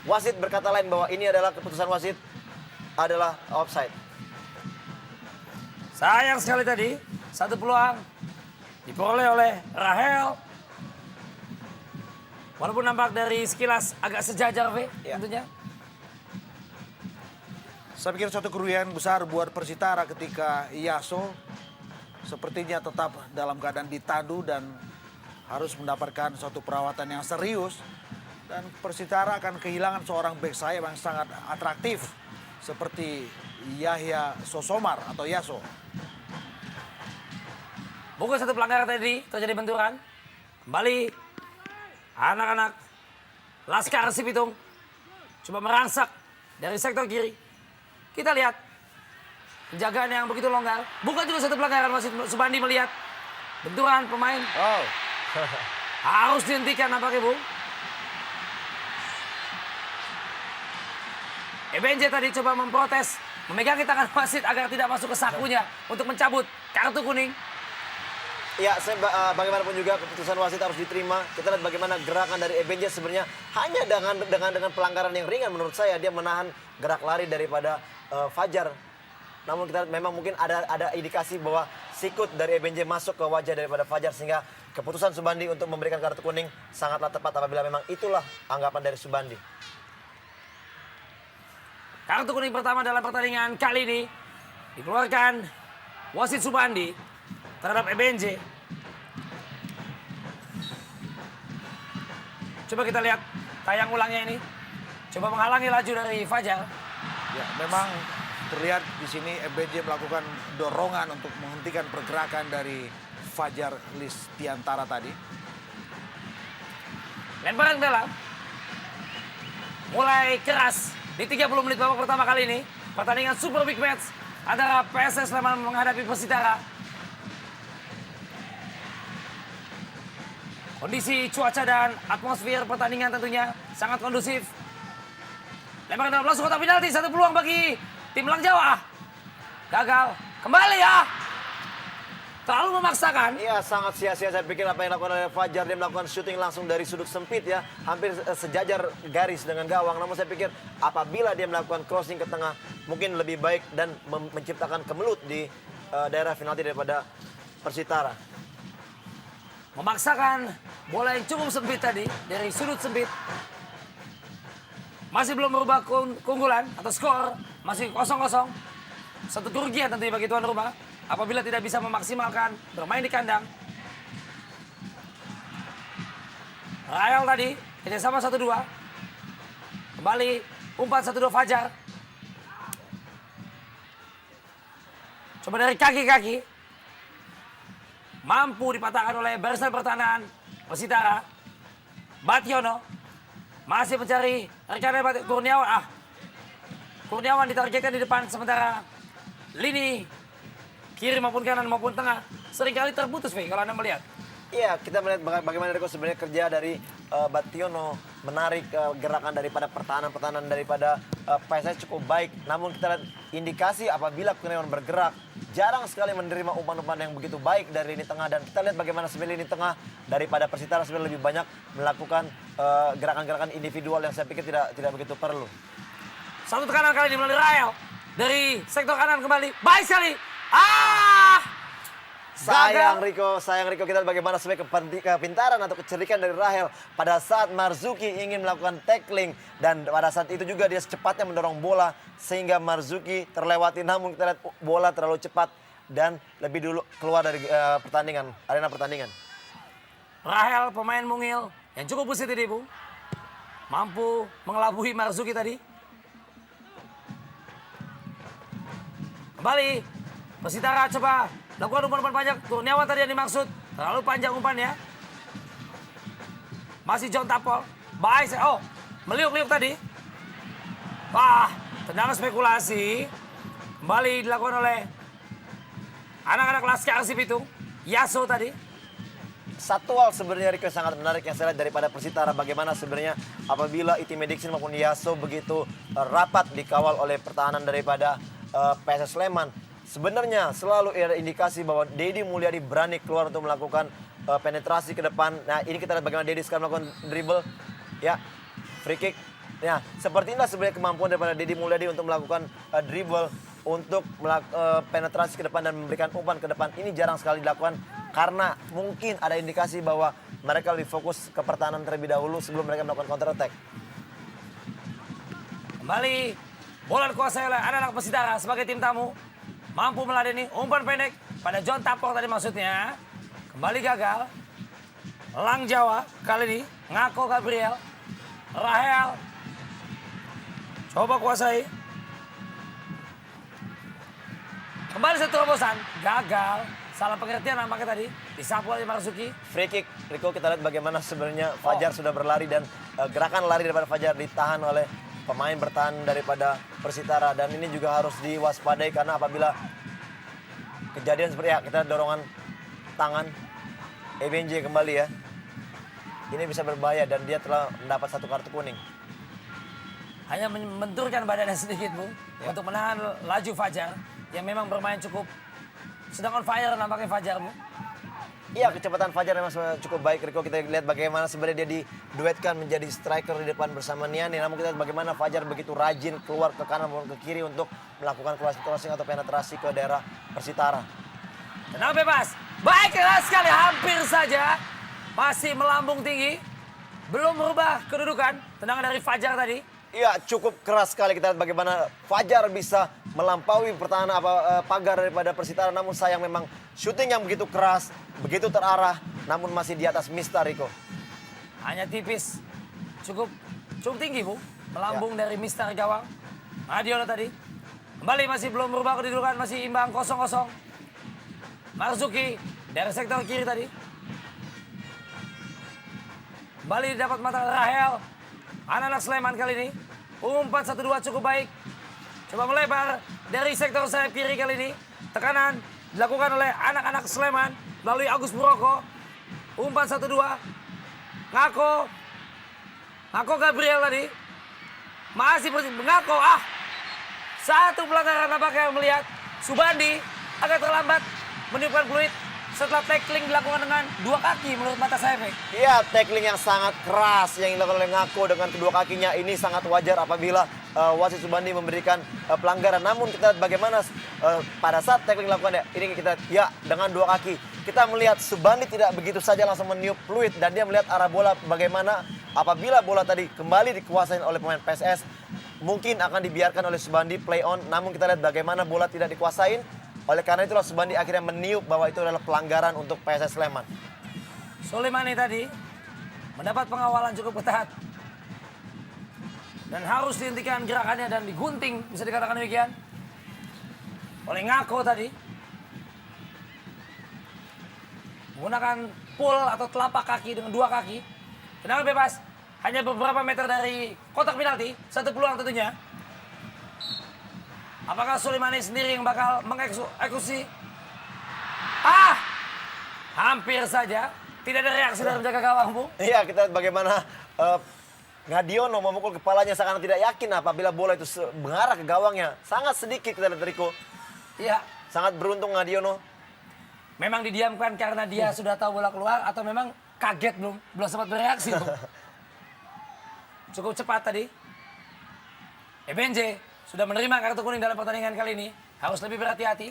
wasit berkata lain bahwa ini adalah keputusan wasit adalah offside. Sayang sekali tadi. Satu peluang diperoleh oleh Rahel. Walaupun nampak dari sekilas agak sejajar, V, Ya. tentunya. Saya pikir suatu kerugian besar buat Persitara ketika Yaso sepertinya tetap dalam keadaan ditandu dan harus mendapatkan suatu perawatan yang serius. Dan Persitara akan kehilangan seorang bek sayap yang sangat atraktif seperti Yahya Sosomar atau Yaso. Bukan satu pelanggaran tadi, terjadi benturan. Kembali, anak-anak Laskar Sipitung coba merangsak dari sektor kiri. Kita lihat penjagaan yang begitu longgar. Bukan juga satu pelanggaran, wasit Subandi melihat benturan pemain. Oh, Harus dihentikan nampaknya, Bu. EBNJ tadi coba memprotes, memegangi tangan wasit agar tidak masuk ke sakunya untuk mencabut kartu kuning. Ya, bagaimanapun juga keputusan wasit harus diterima. Kita lihat bagaimana gerakan dari Ebenje sebenarnya hanya dengan pelanggaran yang ringan menurut saya, dia menahan gerak lari daripada Fajar. Namun kita lihat memang mungkin ada indikasi bahwa sikut dari Ebenje masuk ke wajah daripada Fajar sehingga keputusan Subandi untuk memberikan kartu kuning sangatlah tepat apabila memang itulah anggapan dari Subandi. Kartu kuning pertama dalam pertandingan kali ini dikeluarkan wasit Subandi terhadap EBNJ. Coba kita lihat tayang ulangnya ini. Coba menghalangi laju dari Fajar. ya memang terlihat di sini EBJ melakukan dorongan untuk menghentikan pergerakan dari Fajar Listiantara tadi. Lemparan dalam. Mulai keras di 30 menit babak pertama kali ini. Pertandingan super big match antara PSS Sleman menghadapi Persitara. Kondisi cuaca dan atmosfer pertandingan tentunya sangat kondusif. Lemparan dalam langsung kotak penalti, satu peluang bagi tim Lang Jawa. Gagal. Kembali ya. Terlalu memaksakan. Iya, sangat sia-sia saya pikir apa yang dilakukan oleh Fajar. Dia melakukan syuting langsung dari sudut sempit ya. Hampir sejajar garis dengan gawang. Namun saya pikir apabila dia melakukan crossing ke tengah, mungkin lebih baik dan menciptakan kemelut di daerah penalti daripada Persitara. Memaksakan bola yang cukup sempit tadi dari sudut sempit. Masih belum merubah keunggulan atau skor. Masih 0-0. Satu kerugian tentunya bagi tuan rumah apabila tidak bisa memaksimalkan bermain di kandang. Rael tadi kerjasama 1-2. Kembali umpan 1-2 Fajar. Coba dari kaki-kaki. Mampu dipatahkan oleh barisan pertahanan Persitara. Bationo masih mencari rekannya Kurniawan. Kurniawan ditargetkan di depan sementara lini kiri maupun kanan maupun tengah seringkali terputus, Fe, kalau Anda melihat. Iya, kita melihat bagaimana Riko sebenarnya kerja dari Bationo menarik gerakan daripada pertahanan daripada PSS cukup baik. Namun kita lihat indikasi apabila Kurniawan bergerak, jarang sekali menerima umpan-umpan yang begitu baik dari lini tengah. Dan kita lihat bagaimana sebenarnya lini tengah daripada Persitara sebenarnya lebih banyak melakukan gerakan-gerakan individual yang saya pikir tidak begitu perlu. Satu tekanan kali ini melalui Rael. Dari sektor kanan kembali. Baik sekali. Sayang Riko, kita lihat bagaimana sebenarnya kepintaran atau kecerdikan dari Rahel pada saat Marzuki ingin melakukan tackling dan pada saat itu juga dia secepatnya mendorong bola sehingga Marzuki terlewati, namun kita lihat bola terlalu cepat dan lebih dulu keluar dari arena pertandingan. Rahel pemain mungil yang cukup busit ini, Bu. Mampu mengelabui Marzuki tadi. Kembali. Persitara coba lakukan umpan-umpan panjang. Kurniawan tadi yang dimaksud. Terlalu panjang umpannya. Masih John Tapol. Baik. Oh, meliuk-liuk tadi. Wah, tendangan spekulasi. Kembali dilakukan oleh anak-anak Laskar Sipitung. Yaso tadi. Satu hal sebenarnya Riko sangat menarik yang saya lihat daripada Persitara. Bagaimana sebenarnya apabila Itime Dixon maupun Yaso begitu rapat dikawal oleh pertahanan daripada PSS Sleman. Sebenarnya selalu ada indikasi bahwa Dedi Mulyadi berani keluar untuk melakukan penetrasi ke depan. Nah, ini kita lihat bagaimana Dedi sekarang melakukan dribble. Ya, free kick. Ya, seperti inilah sebenarnya kemampuan daripada Dedi Mulyadi untuk melakukan dribble, untuk penetrasi ke depan dan memberikan umpan ke depan. Ini jarang sekali dilakukan Karena mungkin ada indikasi bahwa mereka lebih fokus ke pertahanan terlebih dahulu sebelum mereka melakukan counter attack. Kembali bola dikuasai oleh anak-anak Persitara sebagai tim tamu. Mampu meladeni umpan pendek pada John Tapor tadi maksudnya. Kembali gagal. Lang Jawa kali ini Ngako Gabriel. Rahel. Coba kuasai. Kembali satu terobosan. Gagal. Salah pengertian nampaknya tadi. Disapu oleh Marzuki. Free kick, Riko, kita lihat bagaimana sebenarnya Fajar sudah berlari dan gerakan lari daripada Fajar ditahan oleh pemain bertahan daripada Persitara. Dan ini juga harus diwaspadai karena apabila kejadian seperti ya, kita dorongan tangan EBNJ kembali ya. Ini bisa berbahaya dan dia telah mendapat 1 kartu kuning. Hanya membenturkan badannya sedikit, Bu. Untuk menahan laju Fajar. Yang memang bermain cukup sedang on fire nampaknya Fajar, Bu. Iya, kecepatan Fajar memang cukup baik, Riko. Kita lihat bagaimana sebenarnya dia diduetkan menjadi striker di depan bersama Niani. Namun kita lihat bagaimana Fajar begitu rajin keluar ke kanan maupun ke kiri untuk melakukan crossing atau penetrasi ke daerah Persitara. Tenang bebas. Baik sekali, hampir saja. Masih melambung tinggi. Belum merubah kedudukan. Tendangan dari Fajar tadi. Iya, cukup keras sekali. Kita lihat bagaimana Fajar bisa melampaui pertahanan pagar daripada Persitara. Namun sayang memang syuting yang begitu keras, begitu terarah, namun masih di atas Mister, Riko. Hanya tipis. Cukup tinggi, Bu. Melambung dari Mister gawang. Adiono tadi. Kembali masih belum merubah kedudukan. Masih imbang 0-0. Marzuki dari sektor kiri tadi. Kembali dapat mata Rahel. Anak-anak Sleman kali ini. Umpan 1-2 cukup baik. Coba melebar dari sektor sayap kiri kali ini. Tekanan dilakukan oleh anak-anak Sleman melalui Agus Buroko. Umpan 1-2. Ngako Gabriel tadi. Masih Ngako. Satu pelanggaran nampaknya melihat Subandi agak terlambat meniupkan peluit setelah tackling dilakukan dengan 2 kaki menurut mata saya, Pak. Iya, tackling yang sangat keras yang dilakukan oleh Ngako dengan kedua kakinya ini sangat wajar apabila wasit Subandi memberikan pelanggaran. Namun kita lihat bagaimana pada saat tackling dilakukan ini kita dengan 2 kaki. Kita melihat Subandi tidak begitu saja langsung meniup fluid dan dia melihat arah bola bagaimana apabila bola tadi kembali dikuasai oleh pemain PSS mungkin akan dibiarkan oleh Subandi play on. Namun kita lihat bagaimana bola tidak dikuasain. Oleh karena itulah Subandi akhirnya meniup bahwa itu adalah pelanggaran untuk PSS Sleman. Soleimani tadi mendapat pengawalan cukup ketat. Dan harus dihentikan gerakannya dan digunting, bisa dikatakan demikian. Oleh Ngako tadi. Menggunakan pull atau telapak kaki dengan 2 kaki. Tendangan bebas. Hanya beberapa meter dari kotak penalti. 1 peluang tentunya. Apakah Soleimani sendiri yang bakal mengeksekusi? Hampir saja. Tidak ada reaksi dari penjaga gawang, Bu. Iya, kita lihat bagaimana Ngadiono memukul kepalanya sangat tidak yakin apabila bola itu mengarah ke gawangnya. Sangat sedikit kita lihat, Riko. Iya. Sangat beruntung Ngadiono. Memang didiamkan karena dia sudah tahu bola keluar atau memang kaget belum sempat bereaksi, Bu. Cukup cepat tadi. EBNJ sudah menerima kartu kuning dalam pertandingan kali ini. Harus lebih berhati-hati.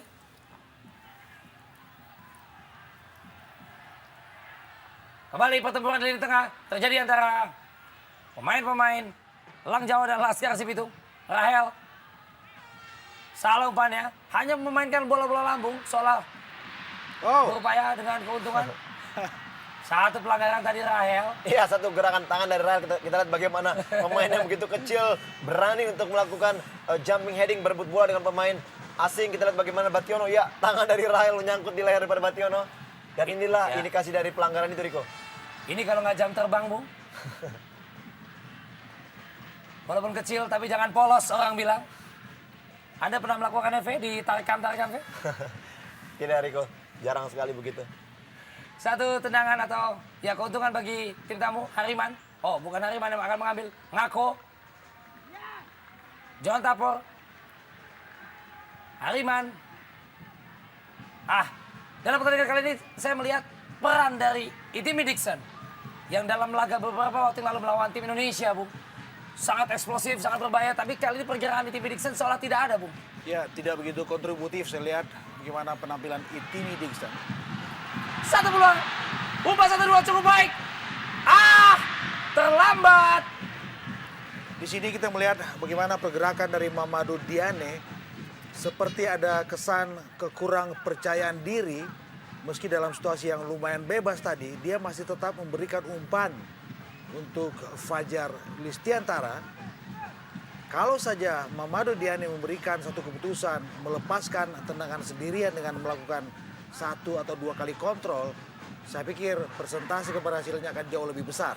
Kembali pertempuran di lini tengah terjadi antara pemain-pemain Lang Jawa dan Laskar Sipitung. Rahel. Salah umpannya. Hanya memainkan bola-bola lambung. Seolah berupaya dengan keuntungan. Satu pelanggaran tadi Rahel. Iya, satu gerakan tangan dari Rahel. Kita lihat bagaimana pemain yang begitu kecil berani untuk melakukan jumping heading berebut bola dengan pemain asing. Kita lihat bagaimana Bationo. Ya, tangan dari Rahel menyangkut di leher daripada Bationo. Dan inilah indikasi dari pelanggaran itu, Riko. Ini kalau nggak jam terbang, Bung. Walaupun kecil, tapi jangan polos, orang bilang. Anda pernah melakukan FV di tarikan V? Tidak, Riko. Jarang sekali begitu. Satu tendangan atau keuntungan bagi tim tamu, Hariman. Oh, bukan Hariman yang akan mengambil. Ngako. John Tapor. Hariman. Dalam pertandingan kali ini saya melihat peran dari Itimi Dixon. Yang dalam laga beberapa waktu lalu melawan tim Indonesia, Bu. Sangat eksplosif, sangat berbahaya. Tapi kali ini pergerakan Itimi Dixon seolah tidak ada, Bu. Ya, tidak begitu kontributif saya lihat bagaimana penampilan Itimi Dixon. Satu peluang. Umpan 1-2 cukup baik. Ah, terlambat. Di sini kita melihat bagaimana pergerakan dari Mamadou Diane seperti ada kesan kekurang percayaan diri. Meski dalam situasi yang lumayan bebas tadi, dia masih tetap memberikan umpan untuk Fajar Listiantara. Kalau saja Mamadou Diane memberikan satu keputusan melepaskan tendangan sendirian dengan melakukan 1 atau 2 kali kontrol, saya pikir persentase keberhasilannya akan jauh lebih besar.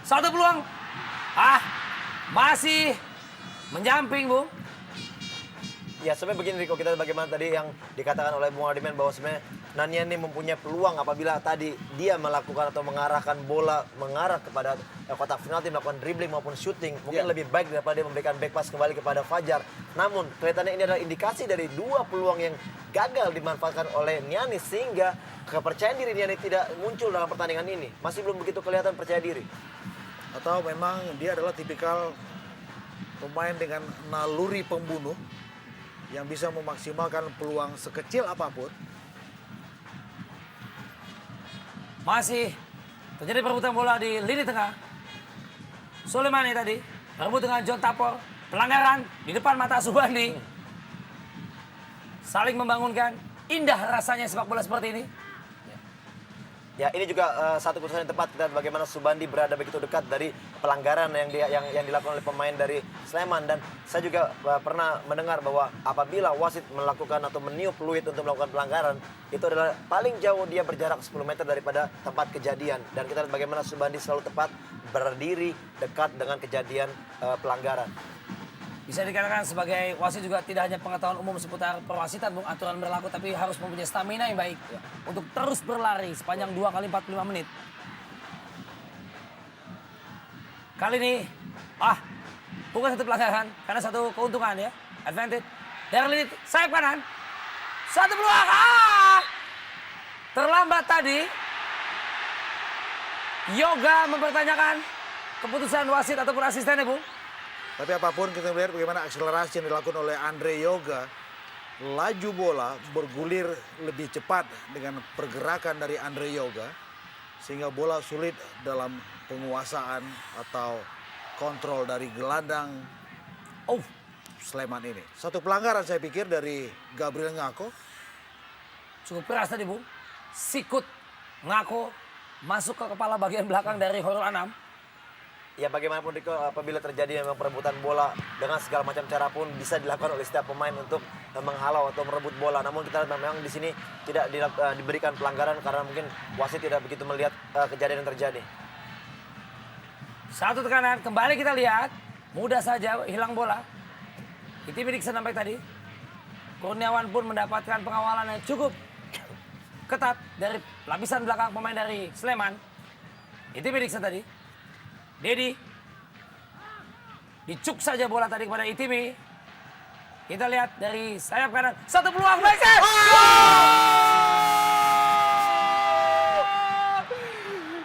Satu peluang. Ah, masih menjamping, Bung. Ya sebenarnya begini Riko, kita bagaimana tadi yang dikatakan oleh Bung Adiman bahwa sebenarnya Nania ini mempunyai peluang apabila tadi dia melakukan atau mengarahkan bola mengarah kepada kotak penalti, melakukan dribbling maupun shooting mungkin lebih baik daripada dia memberikan back pass kembali kepada Fajar. Namun kelihatannya ini adalah indikasi dari 2 peluang yang gagal dimanfaatkan oleh Niani sehingga kepercayaan diri Niani tidak muncul dalam pertandingan ini. Masih belum begitu kelihatan percaya diri. Atau memang dia adalah tipikal pemain dengan naluri pembunuh yang bisa memaksimalkan peluang sekecil apapun. Masih terjadi perebutan bola di lini tengah. Soleimani tadi berebut dengan John Tapor. Pelanggaran di depan mata Subandi. Saling membangunkan. Indah rasanya sepak bola seperti ini. Ya ini juga satu keputusan yang tepat, kita bagaimana Subandi berada begitu dekat dari pelanggaran yang dilakukan oleh pemain dari Sleman. Dan saya juga pernah mendengar bahwa apabila wasit melakukan atau meniup peluit untuk melakukan pelanggaran, itu adalah paling jauh dia berjarak 10 meter daripada tempat kejadian. Dan kita lihat bagaimana Subandi selalu tepat berdiri dekat dengan kejadian pelanggaran. Bisa dikatakan sebagai wasit juga tidak hanya pengetahuan umum seputar perwasitan, Bung, aturan berlaku, tapi harus mempunyai stamina yang baik untuk terus berlari sepanjang 2 kali 45 menit. Kali ini, bukan satu pelanggaran, karena satu keuntungan ya, advantage. Dari lini sayap kanan, satu peluang, terlambat tadi. Yoga mempertanyakan keputusan wasit ataupun asistennya, Bung. Tapi apapun kita melihat bagaimana akselerasi yang dilakukan oleh Andre Yoga. Laju bola bergulir lebih cepat dengan pergerakan dari Andre Yoga. Sehingga bola sulit dalam penguasaan atau kontrol dari gelandang Sleman ini. Satu pelanggaran saya pikir dari Gabriel Ngako. Cukup keras tadi, Bung. Sikut Ngako masuk ke kepala bagian belakang dari Horul Anam. Ya bagaimanapun Riko, apabila terjadi memang perebutan bola dengan segala macam cara pun bisa dilakukan oleh setiap pemain untuk menghalau atau merebut bola. Namun kita memang di sini tidak diberikan pelanggaran karena mungkin wasit tidak begitu melihat kejadian yang terjadi. Satu tekanan, kembali kita lihat. Mudah saja hilang bola. Itimi Dixon sampai tadi. Kurniawan pun mendapatkan pengawalan yang cukup ketat dari lapisan belakang pemain dari Sleman. Itimi Dixon tadi. Dedi. Dicuk saja bola tadi kepada Itimi. Kita lihat dari sayap kanan. Satu peluang. Baik.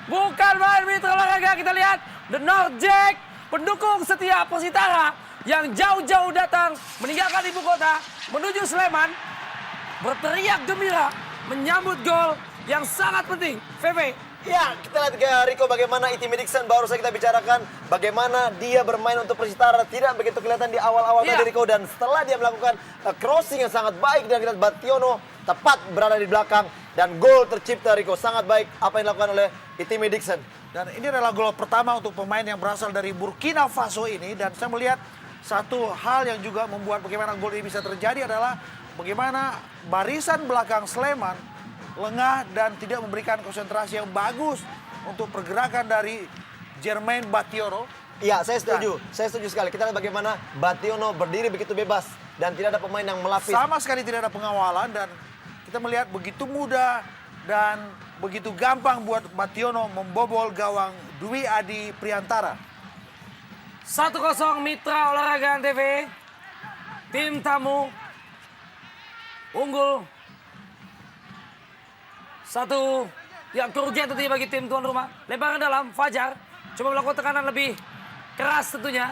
Bukan main Mitra Olahraga. Kita lihat The North Jack. Pendukung setia Positara. Yang jauh-jauh datang. Meninggalkan ibu kota. Menuju Sleman. Berteriak gembira. Menyambut gol yang sangat penting. VV. Ya, kita lihat Riko bagaimana Itimi Dixon baru saja kita bicarakan bagaimana dia bermain untuk Persitara tidak begitu kelihatan di awal-awal tadi Riko, dan setelah dia melakukan crossing yang sangat baik dan kita lihat Bationo tepat berada di belakang dan gol tercipta Riko, sangat baik apa yang dilakukan oleh Itimi Dixon. Dan ini adalah gol pertama untuk pemain yang berasal dari Burkina Faso ini, dan saya melihat satu hal yang juga membuat bagaimana gol ini bisa terjadi adalah bagaimana barisan belakang Sleman lengah dan tidak memberikan konsentrasi yang bagus untuk pergerakan dari Jermain Bationo. Iya, saya setuju sekali. Kita lihat bagaimana Bationo berdiri begitu bebas dan tidak ada pemain yang melapis. Sama sekali tidak ada pengawalan dan kita melihat begitu mudah dan begitu gampang buat Bationo membobol gawang Dwi Adi Priantara. 1-0 Mitra Olahraga TV. Tim tamu unggul. Satu yang kerugian tentunya bagi tim tuan rumah. Lemparan dalam, Fajar coba melakukan tekanan lebih keras tentunya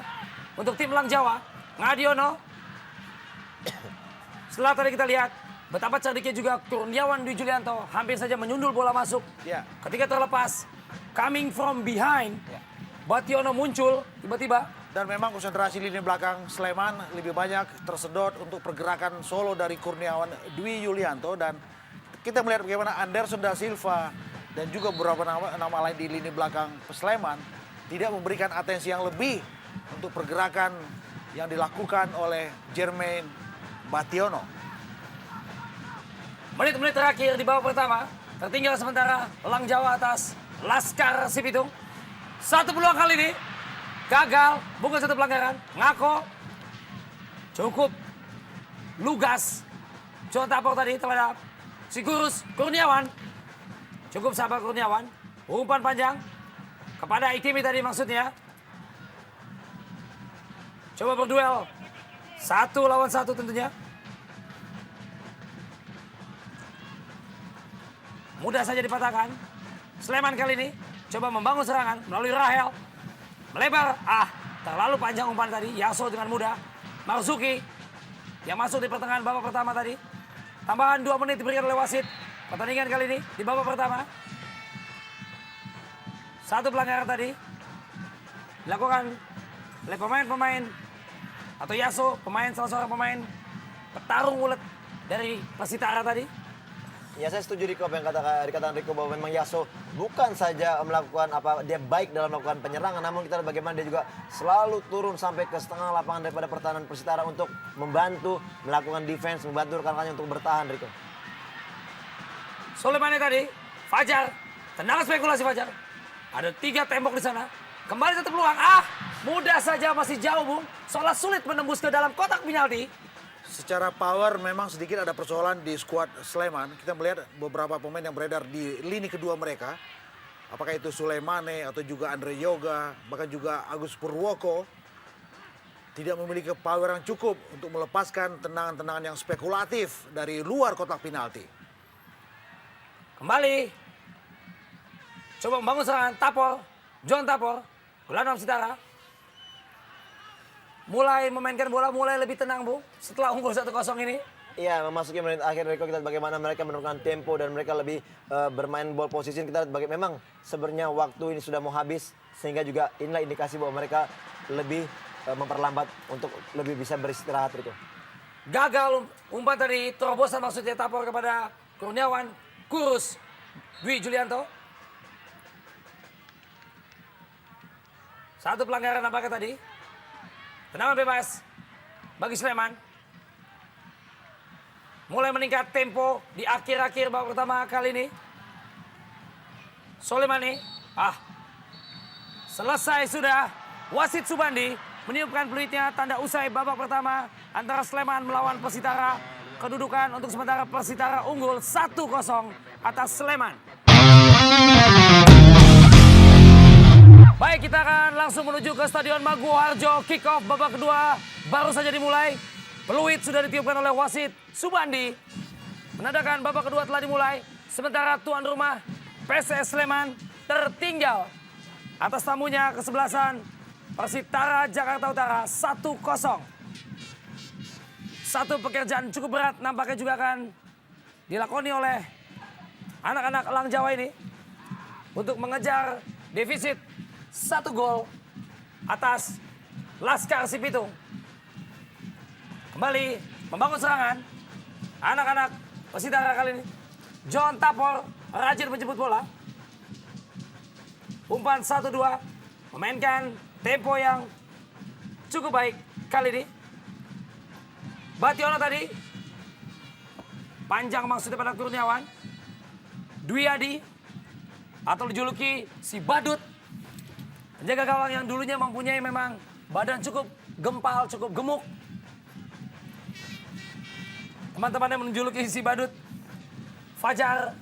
untuk tim Lang Jawa. Ngadiono. Setelah tadi kita lihat Betapa cerdiknya juga Kurniawan Dwi Julianto hampir saja menyundul bola masuk. Ya. Ketika terlepas, coming from behind, Bationo muncul tiba-tiba. Dan memang konsentrasi lini belakang Sleman lebih banyak tersedot untuk pergerakan solo dari Kurniawan Dwi Yulianto. Dan kita melihat bagaimana Anderson da Silva dan juga beberapa nama lain di lini belakang Sleman tidak memberikan atensi yang lebih untuk pergerakan yang dilakukan oleh Jermain Bationo. Menit-menit terakhir di babak pertama, tertinggal sementara Elang Jawa atas Laskar Sipitung. Satu peluang kali ini, gagal, bukan satu pelanggaran. Ngako, cukup lugas. John Tapok tadi terhadap si Kurniawan. Cukup sabar Kurniawan. Umpan panjang kepada Ikimi tadi maksudnya. Coba berduel. 1 lawan 1 tentunya. Mudah saja dipatahkan. Sleman kali ini coba membangun serangan melalui Rahel. Melebar. Terlalu panjang umpan tadi. Yaso dengan mudah. Marzuki yang masuk di pertengahan babak pertama tadi. Tambahan 2 menit diberikan oleh wasit. Pertandingan kali ini di babak pertama. 1 pelanggaran tadi dilakukan oleh pemain-pemain atau Yaso, salah seorang pemain petarung ulet dari Persitara tadi. Ya saya setuju Riko apa yang dikatakan Riko bahwa memang Yaso bukan saja melakukan dia baik dalam melakukan penyerangan, namun kita lihat bagaimana dia juga selalu turun sampai ke setengah lapangan daripada pertahanan Persitara untuk membantu melakukan defense, membantu rekan-rekannya untuk bertahan Riko. Soleimani tadi, Fajar, tendangan spekulasi Fajar. Ada 3 tembok di sana. Kembali satu peluang. Mudah saja masih jauh Bung. Seolah sulit menembus ke dalam kotak penalti. Secara power memang sedikit ada persoalan di skuad Sleman. Kita melihat beberapa pemain yang beredar di lini kedua mereka. Apakah itu Suleimane atau juga Andre Yoga, bahkan juga Agus Purwoko. Tidak memiliki power yang cukup untuk melepaskan tendangan-tendangan yang spekulatif dari luar kotak penalti. Kembali. Coba membangun serangan. Tapor. John Tapor. Gelandang Persitara. Mulai memainkan bola, mulai lebih tenang, Bu. Setelah unggul 1-0 ini. Iya, memasuki menit akhir Riko, kita lihat bagaimana mereka menurunkan tempo dan mereka lebih bermain ball position. Kita lihat memang sebenarnya waktu ini sudah mau habis, sehingga juga inilah indikasi bahwa mereka lebih memperlambat untuk lebih bisa beristirahat Riko. Gagal umpan dari terobosan maksudnya Tapor kepada Kurniawan Kurus Dwi Julianto. 1 pelanggaran nampaknya tadi. Tendangan bebas bagi Sleman. Mulai meningkat tempo di akhir-akhir babak pertama kali ini. Soleimani. Selesai sudah. Wasit Subandi meniupkan peluitnya tanda usai babak pertama antara Sleman melawan Persitara. Kedudukan untuk sementara Persitara unggul 1-0 atas Sleman. Baik, kita akan langsung menuju ke Stadion Maguwoharjo. Kick off babak kedua baru saja dimulai. Peluit sudah ditiupkan oleh wasit Subandi. Menandakan babak kedua telah dimulai. Sementara tuan rumah PSS Sleman tertinggal atas tamunya kesebelasan Persitara Jakarta Utara 1-0. Satu pekerjaan cukup berat nampaknya juga akan dilakoni oleh anak-anak Elang Jawa ini untuk mengejar defisit 1 gol atas Laskar Sipitung. Kembali membangun serangan anak-anak Persitara kali ini. John Tapor rajin menjemput bola. Umpan 1-2 memainkan tempo yang cukup baik kali ini. Bationo tadi panjang maksudnya pada Kurniawan. Dwi Adi atau dijuluki si Badut. Penjaga gawang yang dulunya mempunyai memang badan cukup gempal, cukup gemuk. Teman-temannya menjuluki si Badut. Fajar.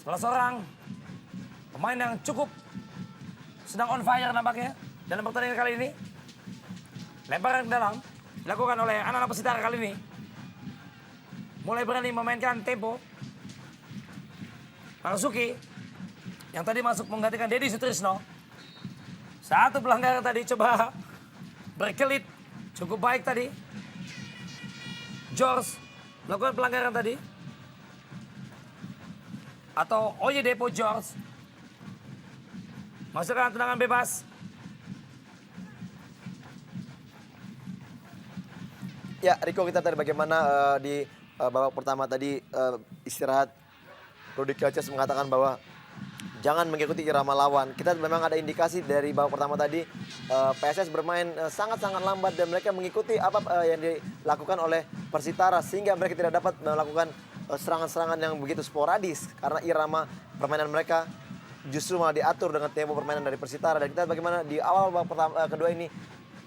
Salah seorang pemain yang cukup sedang on fire nampaknya dalam pertandingan kali ini. Lemparan ke dalam dilakukan oleh anak-anak Persitara kali ini. Mulai berani memainkan tempo. Marzuki yang tadi masuk menggantikan Dedi Sutrisno. 1 pelanggaran tadi coba berkelit. Cukup baik tadi. George melakukan pelanggaran tadi. Atau Oyedepo George. Masukkan tendangan bebas. Ya, Riko, kita tadi bagaimana di babak pertama tadi istirahat Rudy Kelces mengatakan bahwa jangan mengikuti irama lawan. Kita memang ada indikasi dari babak pertama tadi PSS bermain sangat-sangat lambat dan mereka mengikuti apa yang dilakukan oleh Persitara sehingga mereka tidak dapat melakukan serangan-serangan yang begitu sporadis karena irama permainan mereka justru malah diatur dengan tempo permainan dari Persitara. Dan kita bagaimana di awal babak pertama kedua ini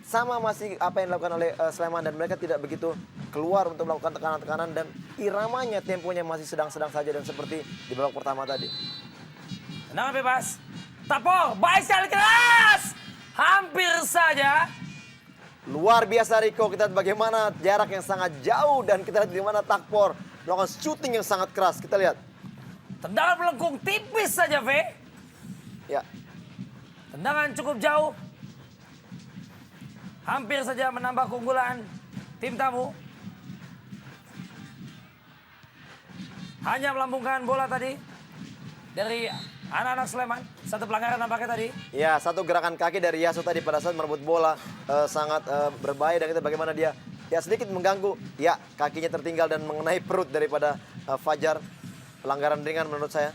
sama masih apa yang dilakukan oleh Sleman dan mereka tidak begitu keluar untuk melakukan tekanan-tekanan dan iramanya temponya masih sedang-sedang saja dan seperti di babak pertama tadi. Tendangan bebas. Tapor, baik sekali keras. Hampir saja. Luar biasa Riko, kita lihat bagaimana jarak yang sangat jauh dan kita lihat bagaimana Takpor melakukan shooting yang sangat keras. Kita lihat. Tendangan melengkung tipis saja, V. Ya, Tendangan cukup jauh. Hampir saja menambah keunggulan tim tamu. Hanya melambungkan bola tadi dari anak-anak Sleman. Satu pelanggaran nampaknya tadi. ya, satu gerakan kaki dari Yaso tadi pada saat merebut bola sangat berbahaya dan kita bagaimana dia ya sedikit mengganggu. Ya, kakinya tertinggal dan mengenai perut daripada Fajar. Pelanggaran ringan menurut saya.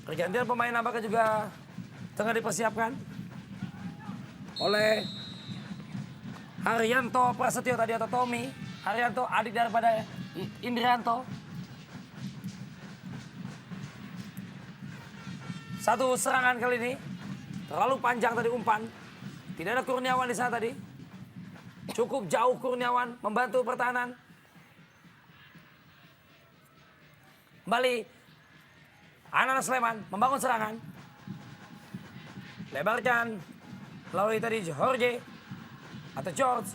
Pergantian pemain nampaknya juga tengah dipersiapkan oleh Haryanto Prasetyo tadi atau Tommy. Haryanto adik daripada Indrianto. Satu serangan kali ini terlalu panjang tadi umpan. Tidak ada Kurniawan di sana tadi. Cukup jauh Kurniawan membantu pertahanan. Kembali anak-anak Sleman membangun serangan. Lebarkan melalui tadi Jorge atau George.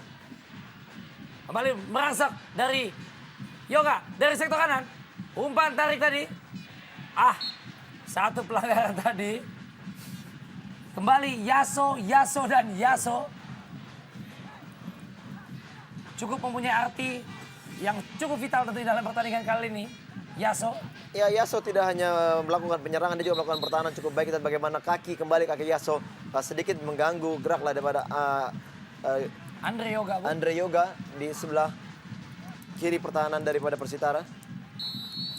Kembali merangsak dari Yoga dari sektor kanan. Umpan tarik tadi. Satu pelanggaran tadi. Kembali Yaso dan Yaso. Cukup mempunyai arti yang cukup vital tentu dalam pertandingan kali ini. Yaso. Ya, Yaso tidak hanya melakukan penyerangan, dia juga melakukan pertahanan cukup baik. Dan bagaimana kaki Yaso sedikit mengganggu gerak lah daripada Andre Yoga. Bu. Andre Yoga di sebelah kiri pertahanan daripada Persitara.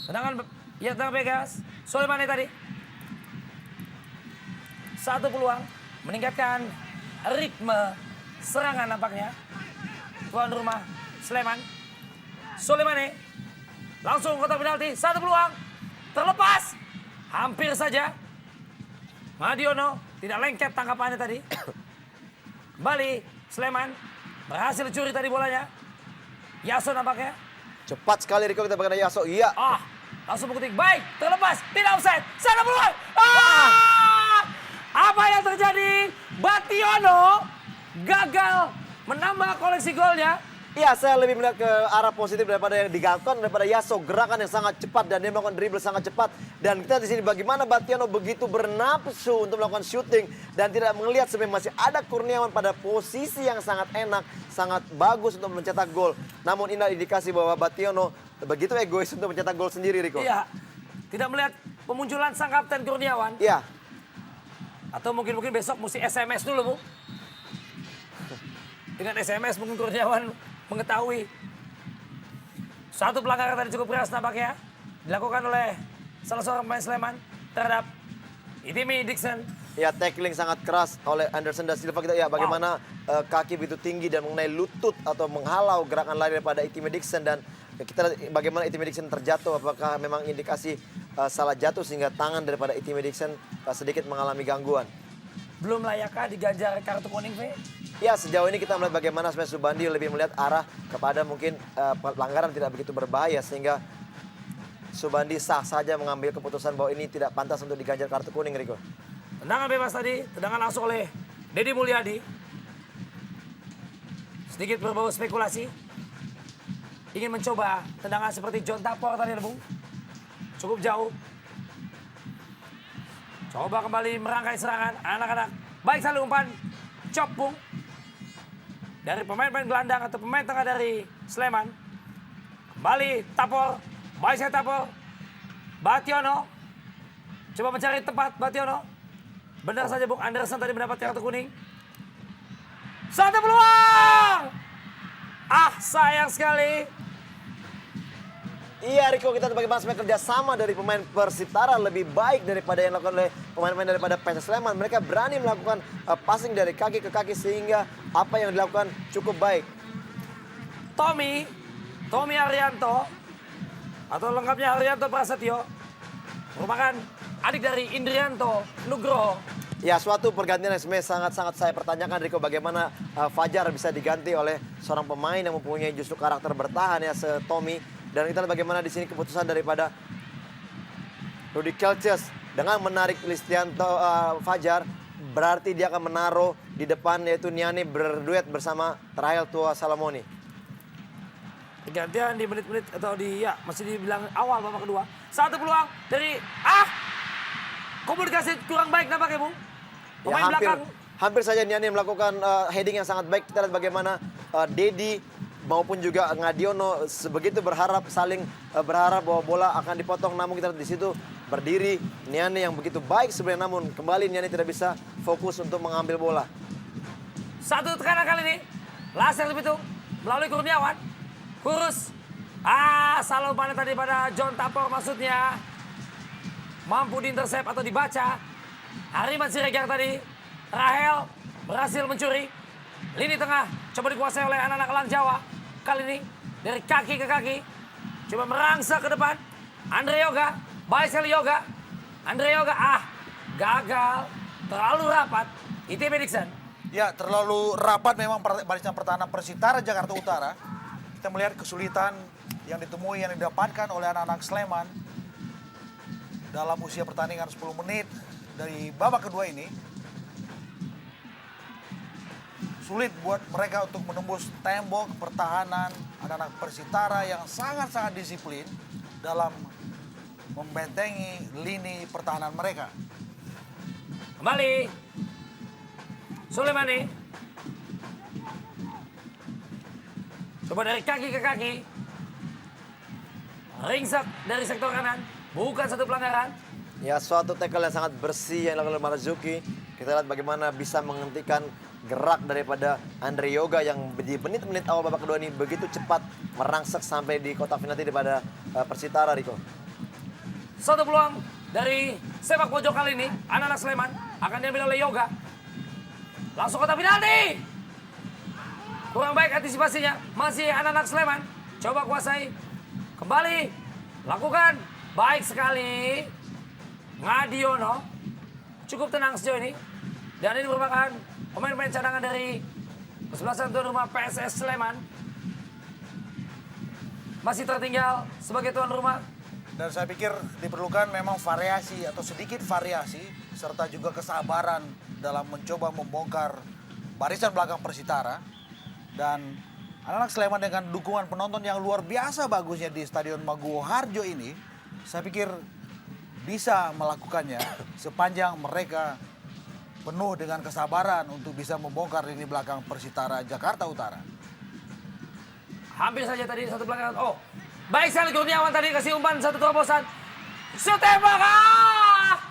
Tendangan Vegas. Soleimani tadi. Satu peluang meningkatkan ritme serangan nampaknya. Tuan rumah Sleman. Soleimani. Langsung kotak penalti, satu peluang. Terlepas. Hampir saja. Madiono tidak lengket tangkapannya tadi. Kembali Sleman. Berhasil curi tadi bolanya. Yaso nampaknya. Cepat sekali Riko kita bagaimana Yaso. Iya. Langsung mengetik. Baik, terlepas. Tidak offside. Satu peluang. Apa yang terjadi? Bationo gagal menambah koleksi golnya. Iya, saya lebih melihat ke arah positif daripada yang digagalkan daripada Yaso. Gerakan yang sangat cepat dan dia melakukan dribble sangat cepat. Dan kita di sini bagaimana Bationo begitu bernafsu untuk melakukan shooting dan tidak melihat sebenarnya masih ada Kurniawan pada posisi yang sangat enak, sangat bagus untuk mencetak gol. Namun ini indikasi bahwa Bationo begitu egois untuk mencetak gol sendiri, Riko. Iya, tidak melihat pemunculan sang kapten Kurniawan. Iya. Atau mungkin besok mesti SMS dulu, Bu. Dengan SMS mungkin Kurniawan mengetahui. Satu pelanggaran tadi cukup keras nampaknya dilakukan oleh salah seorang pemain Sleman terhadap Itimi Dixon. Ya, tackling sangat keras oleh Anderson da Silva. Kita ya bagaimana kaki begitu tinggi dan mengenai lutut atau menghalau gerakan lari daripada Itimi Dixon dan kita lihat bagaimana Itimi Dixon terjatuh. Apakah memang indikasi salah jatuh sehingga tangan daripada Itimi Dixon sedikit mengalami gangguan. Belum layakkah diganjar kartu kuning, V? Ya, sejauh ini kita melihat bagaimana sebenarnya Subandi lebih melihat arah kepada mungkin pelanggaran tidak begitu berbahaya sehingga Subandi sah saja mengambil keputusan bahwa ini tidak pantas untuk diganjar kartu kuning, Riko. Tendangan bebas tadi, tendangan langsung oleh Dedi Mulyadi. Sedikit berbau spekulasi. Ingin mencoba tendangan seperti John Tapor tadi, Bung. Cukup jauh. Coba kembali merangkai serangan anak-anak. Baik sekali umpan chop, Bung. Dari pemain-pemain gelandang atau pemain tengah dari Sleman. Kembali Tapor. Baik saya Tapor. Bationo. Coba mencari tempat Bationo. Benar saja Bung Anderson tadi mendapat kartu kuning. Satu peluang. Sayang sekali. Iya Riko, kita bagaimana sebenarnya kerjasama dari pemain Persitara lebih baik daripada yang dilakukan oleh pemain-pemain daripada PSS Sleman. Mereka berani melakukan passing dari kaki ke kaki sehingga apa yang dilakukan cukup baik. Tommy Arianto atau lengkapnya Arianto Prasetyo merupakan adik dari Indrianto Nugroho. Ya, suatu pergantian yang sebenarnya sangat-sangat saya pertanyakan Riko, bagaimana Fajar bisa diganti oleh seorang pemain yang mempunyai justru karakter bertahan ya, Tommy. Dan kita lihat bagaimana di sini keputusan daripada Rudy Kelces dengan menarik Listianto Fajar, berarti dia akan menaruh di depan yaitu Niani berduet bersama Rahel Tua Salamoni. Pergantian di menit-menit atau masih dibilang awal babak kedua. Satu peluang dari komunikasi kurang baik nampaknya Bung. Pemain belakang. Hampir saja Niani melakukan heading yang sangat baik. Kita lihat bagaimana Dedi maupun juga Ngadiono sebegitu saling berharap bahwa bola akan dipotong, namun kita lihat di situ berdiri Niani yang begitu baik sebenarnya, namun kembali Niani tidak bisa fokus untuk mengambil bola. Satu tekanan kali ini, laser lebih itu melalui Kurniawan, Kurus, salah umpannya tadi pada John Tapor maksudnya, mampu diintersep atau dibaca. Hariman Siregar tadi, Rahel berhasil mencuri lini tengah, coba dikuasai oleh anak-anak Elang Jawa. Kali ini dari kaki ke kaki. Coba merangsek ke depan. Andre Yoga. Baik sekali Yoga. Andre Yoga. Gagal. Terlalu rapat. ITB Dixon. Ya, terlalu rapat memang barisan pertahanan Persitara Jakarta Utara. Kita melihat kesulitan yang ditemui, yang didapatkan oleh anak-anak Sleman dalam usia pertandingan 10 menit dari babak kedua ini. Sulit buat mereka untuk menembus tembok pertahanan anak-anak Persitara yang sangat-sangat disiplin dalam membentengi lini pertahanan mereka. Kembali. Sulemani. Coba dari kaki ke kaki. Ringsek dari sektor kanan. Bukan satu pelanggaran. Ya, suatu tackle yang sangat bersih yang dilakukan oleh Marzuki. Kita lihat bagaimana bisa menghentikan gerak daripada Andre Yoga yang di menit-menit awal babak kedua ini begitu cepat merangsek sampai di kotak penalti daripada Persitara, Riko. Satu peluang dari sepak pojok kali ini, anak-anak Sleman akan diambil oleh Yoga. Langsung kotak penalti. Kurang baik antisipasinya, masih anak-anak Sleman. Coba kuasai, kembali, lakukan, baik sekali. Ngadiono cukup tenang sejauh ini. Dan ini merupakan pemain-pemain cadangan dari kesebelasan tuan rumah PSS Sleman. Masih tertinggal sebagai tuan rumah. Dan saya pikir diperlukan memang variasi atau sedikit variasi serta juga kesabaran dalam mencoba membongkar barisan belakang Persitara. Dan anak-anak Sleman dengan dukungan penonton yang luar biasa bagusnya di Stadion Maguwo Harjo ini, saya pikir bisa melakukannya sepanjang mereka penuh dengan kesabaran untuk bisa membongkar lini belakang Persitara Jakarta Utara. Hampir saja tadi satu pelanggaran. Baik sekali Kurniawan tadi kasih umpan satu terobosan. Shoot tembak!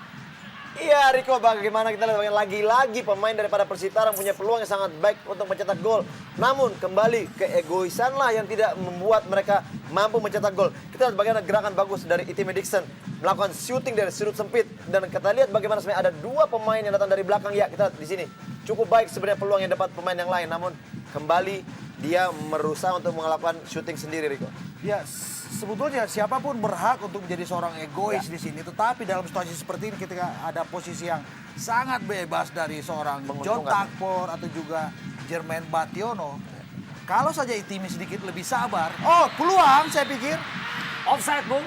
Iya Riko, bagaimana kita lihat lagi-lagi pemain daripada Persitara punya peluang yang sangat baik untuk mencetak gol. Namun kembali keegoisan lah yang tidak membuat mereka mampu mencetak gol. Kita lihat bagaimana gerakan bagus dari ITB Dixon melakukan shooting dari sudut sempit. Dan kita lihat bagaimana sebenarnya ada dua pemain yang datang dari belakang. Ya, kita lihat di sini cukup baik sebenarnya peluang yang dapat pemain yang lain. Namun kembali dia merusak untuk melakukan shooting sendiri, Riko. Ya, sebetulnya siapapun berhak untuk menjadi seorang egois di sini. Tetapi dalam situasi seperti ini ketika ada posisi yang sangat bebas dari seorang John Takpor atau juga Jermaine Bationo. Kalau saja Itimi sedikit lebih sabar. Peluang saya pikir. Offside, Bung.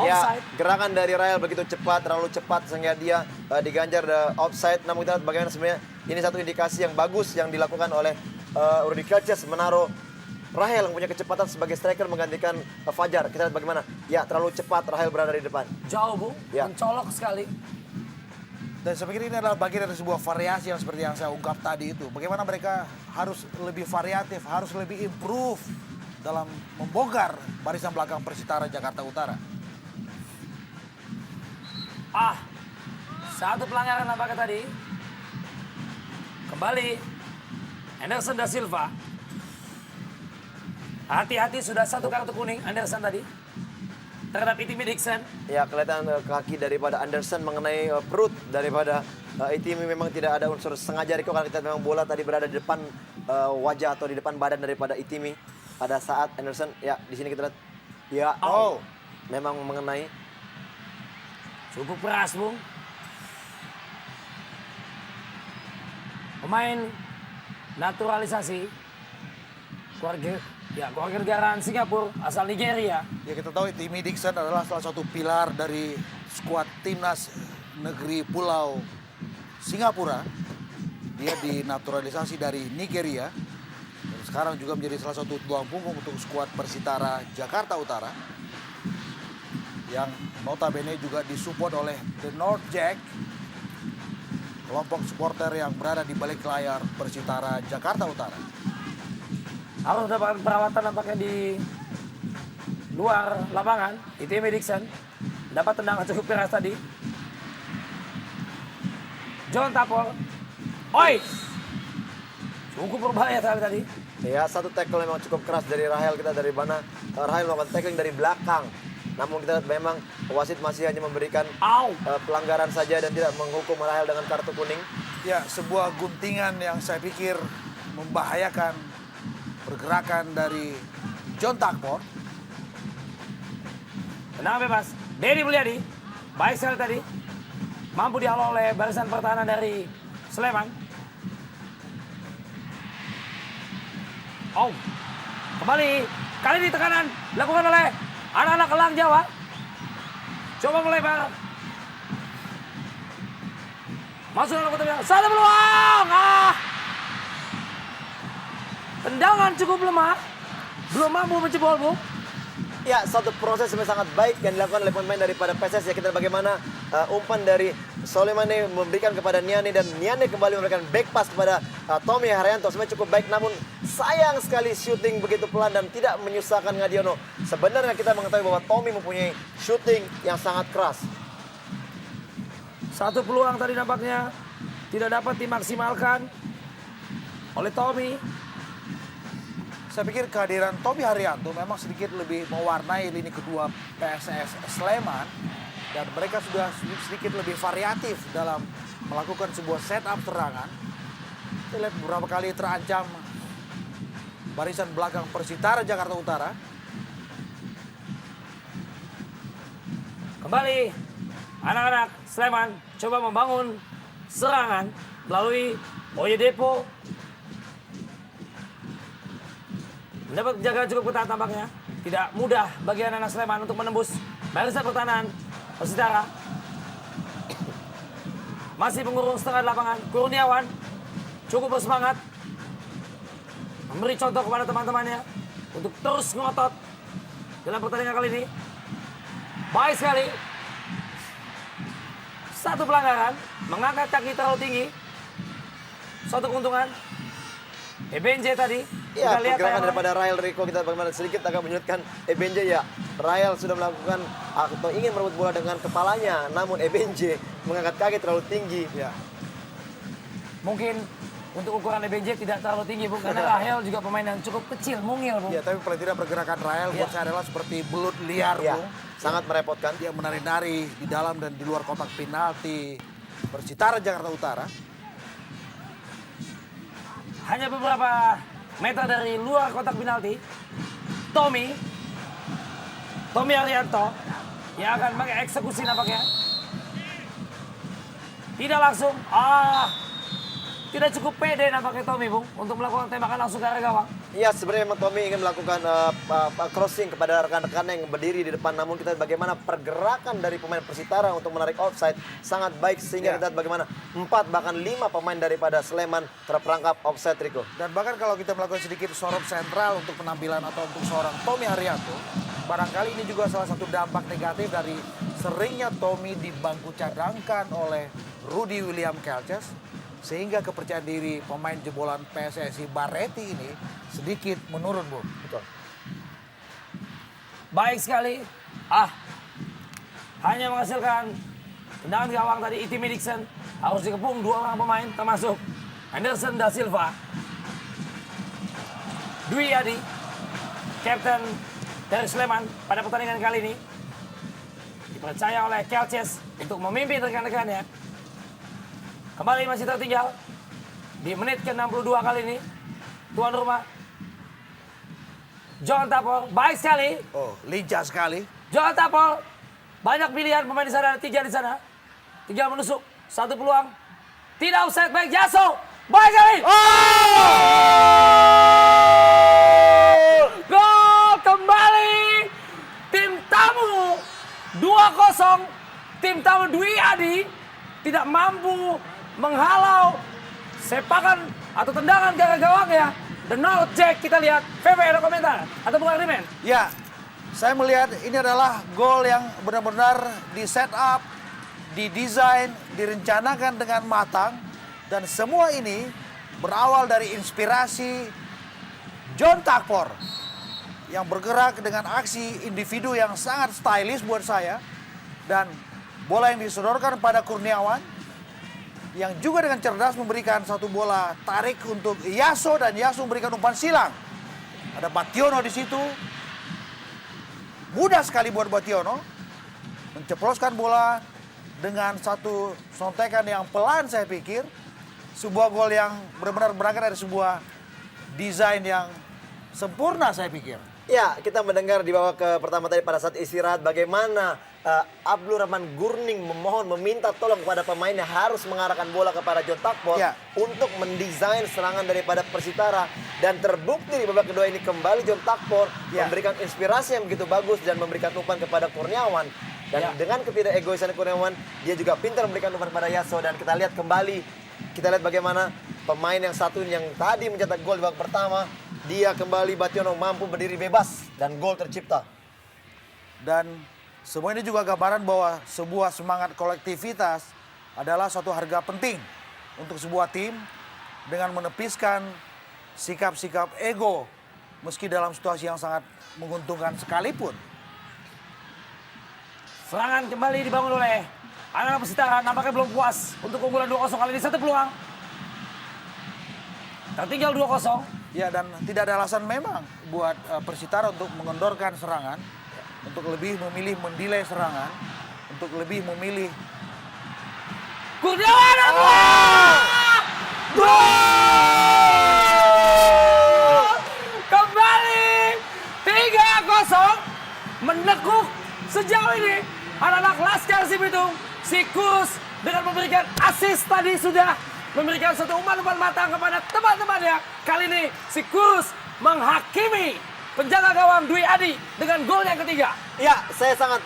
Ya, gerakan dari Rahel begitu cepat, terlalu cepat sehingga dia diganjar offside. Namun kita lihat bagaimana sebenarnya ini satu indikasi yang bagus yang dilakukan oleh Rudy Kelces menaruh Rahel yang punya kecepatan sebagai striker menggantikan Fajar. Kita lihat bagaimana. Ya, terlalu cepat Rahel berada di depan. Jauh, Bung. Ya. Mencolok sekali. Dan saya pikir ini adalah bagian dari sebuah variasi yang seperti yang saya ungkap tadi itu. Bagaimana mereka harus lebih variatif, harus lebih improve dalam membongkar barisan belakang Persitara Jakarta Utara. Satu pelanggaran nampaknya tadi. Kembali Anderson da Silva. Hati-hati, sudah satu kartu kuning Anderson tadi terhadap Itimi Dixon. Ya, kelihatan kaki daripada Anderson mengenai perut daripada Itimi. Memang tidak ada unsur sengaja, Riko, karena kita memang bola tadi berada di depan wajah atau di depan badan daripada Itimi pada saat Anderson. Ya, di sini kita lihat. Ya, memang mengenai. Cukup keras, Bung. Pemain naturalisasi keluarga negaraan Singapura asal Nigeria. Ya, kita tahu Itimi Dixon adalah salah satu pilar dari skuad timnas negeri Pulau Singapura. Dia dinaturalisasi dari Nigeria. Dan sekarang juga menjadi salah satu tulang punggung untuk skuad Persitara Jakarta Utara. Yang notabene juga disupport oleh The North Jack. Kelompok supporter yang berada di balik layar Persitara Jakarta Utara. Harus mendapatkan perawatan nampaknya di luar lapangan. Itimi Dixon dapat tendangan cukup keras tadi. John Tapol. Cukup berbahaya tadi. Ya, satu tackle memang cukup keras dari Rahel. Kita dari mana Rahel melakukan tackling dari belakang. Namun kita lihat memang wasit masih hanya memberikan pelanggaran saja dan tidak menghukum Rahel dengan kartu kuning. Ya, sebuah guntingan yang saya pikir membahayakan pergerakan dari John Takpor. Tendangan bebas. Dedi Mulyadi. Baik sekali tadi. Mampu dihalau oleh barisan pertahanan dari Sleman. Kembali. Kali ini tekanan dilakukan oleh anak-anak Elang Jawa. Coba melebar. Masuk dalam kotak. Satu peluang. Tendangan cukup lemah. Belum mampu menjebol, Bu. Ya, satu proses yang sangat baik yang dilakukan oleh pemain daripada PSS. Ya, kita bagaimana umpan dari Soleimani memberikan kepada Niani dan Niani kembali memberikan back pass kepada Tommy Haryanto. Sebenarnya cukup baik, namun sayang sekali shooting begitu pelan dan tidak menyusahkan Ngadiono. Sebenarnya kita mengetahui bahwa Tommy mempunyai shooting yang sangat keras. Satu peluang tadi nampaknya tidak dapat dimaksimalkan oleh Tommy. Saya pikir kehadiran Tommy Haryanto memang sedikit lebih mewarnai lini kedua PSS Sleman. Dan mereka sudah sedikit lebih variatif dalam melakukan sebuah setup serangan. Kita lihat beberapa kali terancam barisan belakang Persitara Jakarta Utara. Kembali anak-anak Sleman coba membangun serangan melalui Oyedepo. Mendapat jaga cukup ketat tampaknya. Tidak mudah bagi anak-anak Sleman untuk menembus barisan pertahanan Persitara. Masih mengurung setengah lapangan. Kurniawan cukup bersemangat memberi contoh kepada teman-temannya untuk terus ngotot dalam pertandingan kali ini. Baik sekali. Satu pelanggaran, mengangkat kaki terlalu tinggi. Suatu keuntungan. Ebenje tadi. Ya, kita lihat pergerakan daripada Rahel, Riko, kita bagaimana sedikit agak menyulitkan Ebenje. Ya, Rahel sudah melakukan atau ingin merebut bola dengan kepalanya, namun Ebenje mengangkat kaki terlalu tinggi. Ya. Mungkin untuk ukuran Ebenje tidak terlalu tinggi, Bung, karena Rahel juga pemain yang cukup kecil, mungil, Bung. Ya, tapi paling tidak pergerakan Rahel buat saya adalah seperti belut liar, Ya, Bung. sangat merepotkan. Dia menari-nari di dalam dan di luar kotak penalti Persitara Jakarta Utara. Hanya beberapa meter dari luar kotak penalti, Tommy Haryanto yang akan mengeksekusi nampaknya. Tidak langsung, tidak cukup pede nampaknya Tommy, Bung, untuk melakukan tembakan langsung ke arah gawang. Ya, sebenarnya memang Tommy ingin melakukan crossing kepada rekan-rekannya yang berdiri di depan. Namun kita lihat bagaimana pergerakan dari pemain Persitara untuk menarik offside sangat baik. Sehingga kita lihat bagaimana 4 bahkan 5 pemain daripada Sleman terperangkap offside, Riko. Dan bahkan kalau kita melakukan sedikit sorot sentral untuk penampilan atau untuk seorang Tommy Haryanto, barangkali ini juga salah satu dampak negatif dari seringnya Tommy dibangku-cadangkan oleh Rudy William Kelces. Sehingga kepercayaan diri pemain jebolan PSSI Barretti ini sedikit menurun, Bu. Betul. baik sekali. Hanya menghasilkan tendangan gawang tadi Iti Dixon. Harus dikepung 2 orang pemain termasuk Anderson da Silva. Dwi Adi, kapten dari Sleman pada pertandingan kali ini. Dipercaya oleh Kelces untuk memimpin rekan-rekannya. Kembali masih tertinggal di menit ke-62 kali ini. Tuan rumah John Tapol, baik sekali. Oh, lincah sekali. John Tapol, banyak pilihan pemain di sana, 3 di sana. Tinggal menusuk, 1 peluang. Tidak offside, baik Jaso. Baik sekali. Gol kembali. Tim tamu 2-0. Tim tamu Dwi Adi tidak mampu menghalau sepakan atau tendangan gawang ya. The no check, kita lihat. VV ada komentar atau bukan Rimen? Ya, saya melihat ini adalah gol yang benar-benar di set up, didesain, direncanakan dengan matang. Dan semua ini berawal dari inspirasi John Takpor yang bergerak dengan aksi individu yang sangat stylish buat saya. Dan bola yang disodorkan pada Kurniawan yang juga dengan cerdas memberikan satu bola tarik untuk Yaso dan Yaso memberikan umpan silang. Ada Bationo di situ. Mudah sekali buat Bationo menceploskan bola dengan satu sontekan yang pelan saya pikir. Sebuah gol yang benar-benar berangkat dari sebuah desain yang sempurna saya pikir. Ya, kita mendengar di babak pertama tadi pada saat istirahat bagaimana Abdul Rahman Gurning meminta tolong kepada pemainnya harus mengarahkan bola kepada John Takpor untuk mendesain serangan daripada Persitara. Dan terbukti di babak kedua ini kembali John Takpor memberikan inspirasi yang begitu bagus dan memberikan umpan kepada Kurniawan. Dan dengan ketidakegoisan Kurniawan, dia juga pintar memberikan umpan kepada Yaso. Dan kita lihat kembali, kita lihat bagaimana pemain yang satu yang tadi mencetak gol di babak pertama, dia kembali Bationo mampu berdiri bebas dan gol tercipta. Dan semua ini juga gambaran bahwa sebuah semangat kolektivitas adalah suatu harga penting untuk sebuah tim dengan menepiskan sikap-sikap ego meski dalam situasi yang sangat menguntungkan sekalipun. Serangan kembali dibangun oleh anak-anak Persitara, nampaknya belum puas untuk keunggulan 2-0 kali ini. 1 peluang. Tertinggal 2-0. Ya, dan tidak ada alasan memang buat Persitara untuk mengendorkan serangan, untuk lebih memilih mendelay serangan, untuk lebih memilih Kurniawan gol! Kembali 3-0 menekuk sejauh ini anak-anak Laskar Cibitung. Si Kurus dengan memberikan assist tadi sudah memberikan satu umpan-umpan matang kepada teman-temannya. Kali ini si Kurus menghakimi penjaga gawang Dwi Adi dengan gol yang ketiga. Ya, saya sangat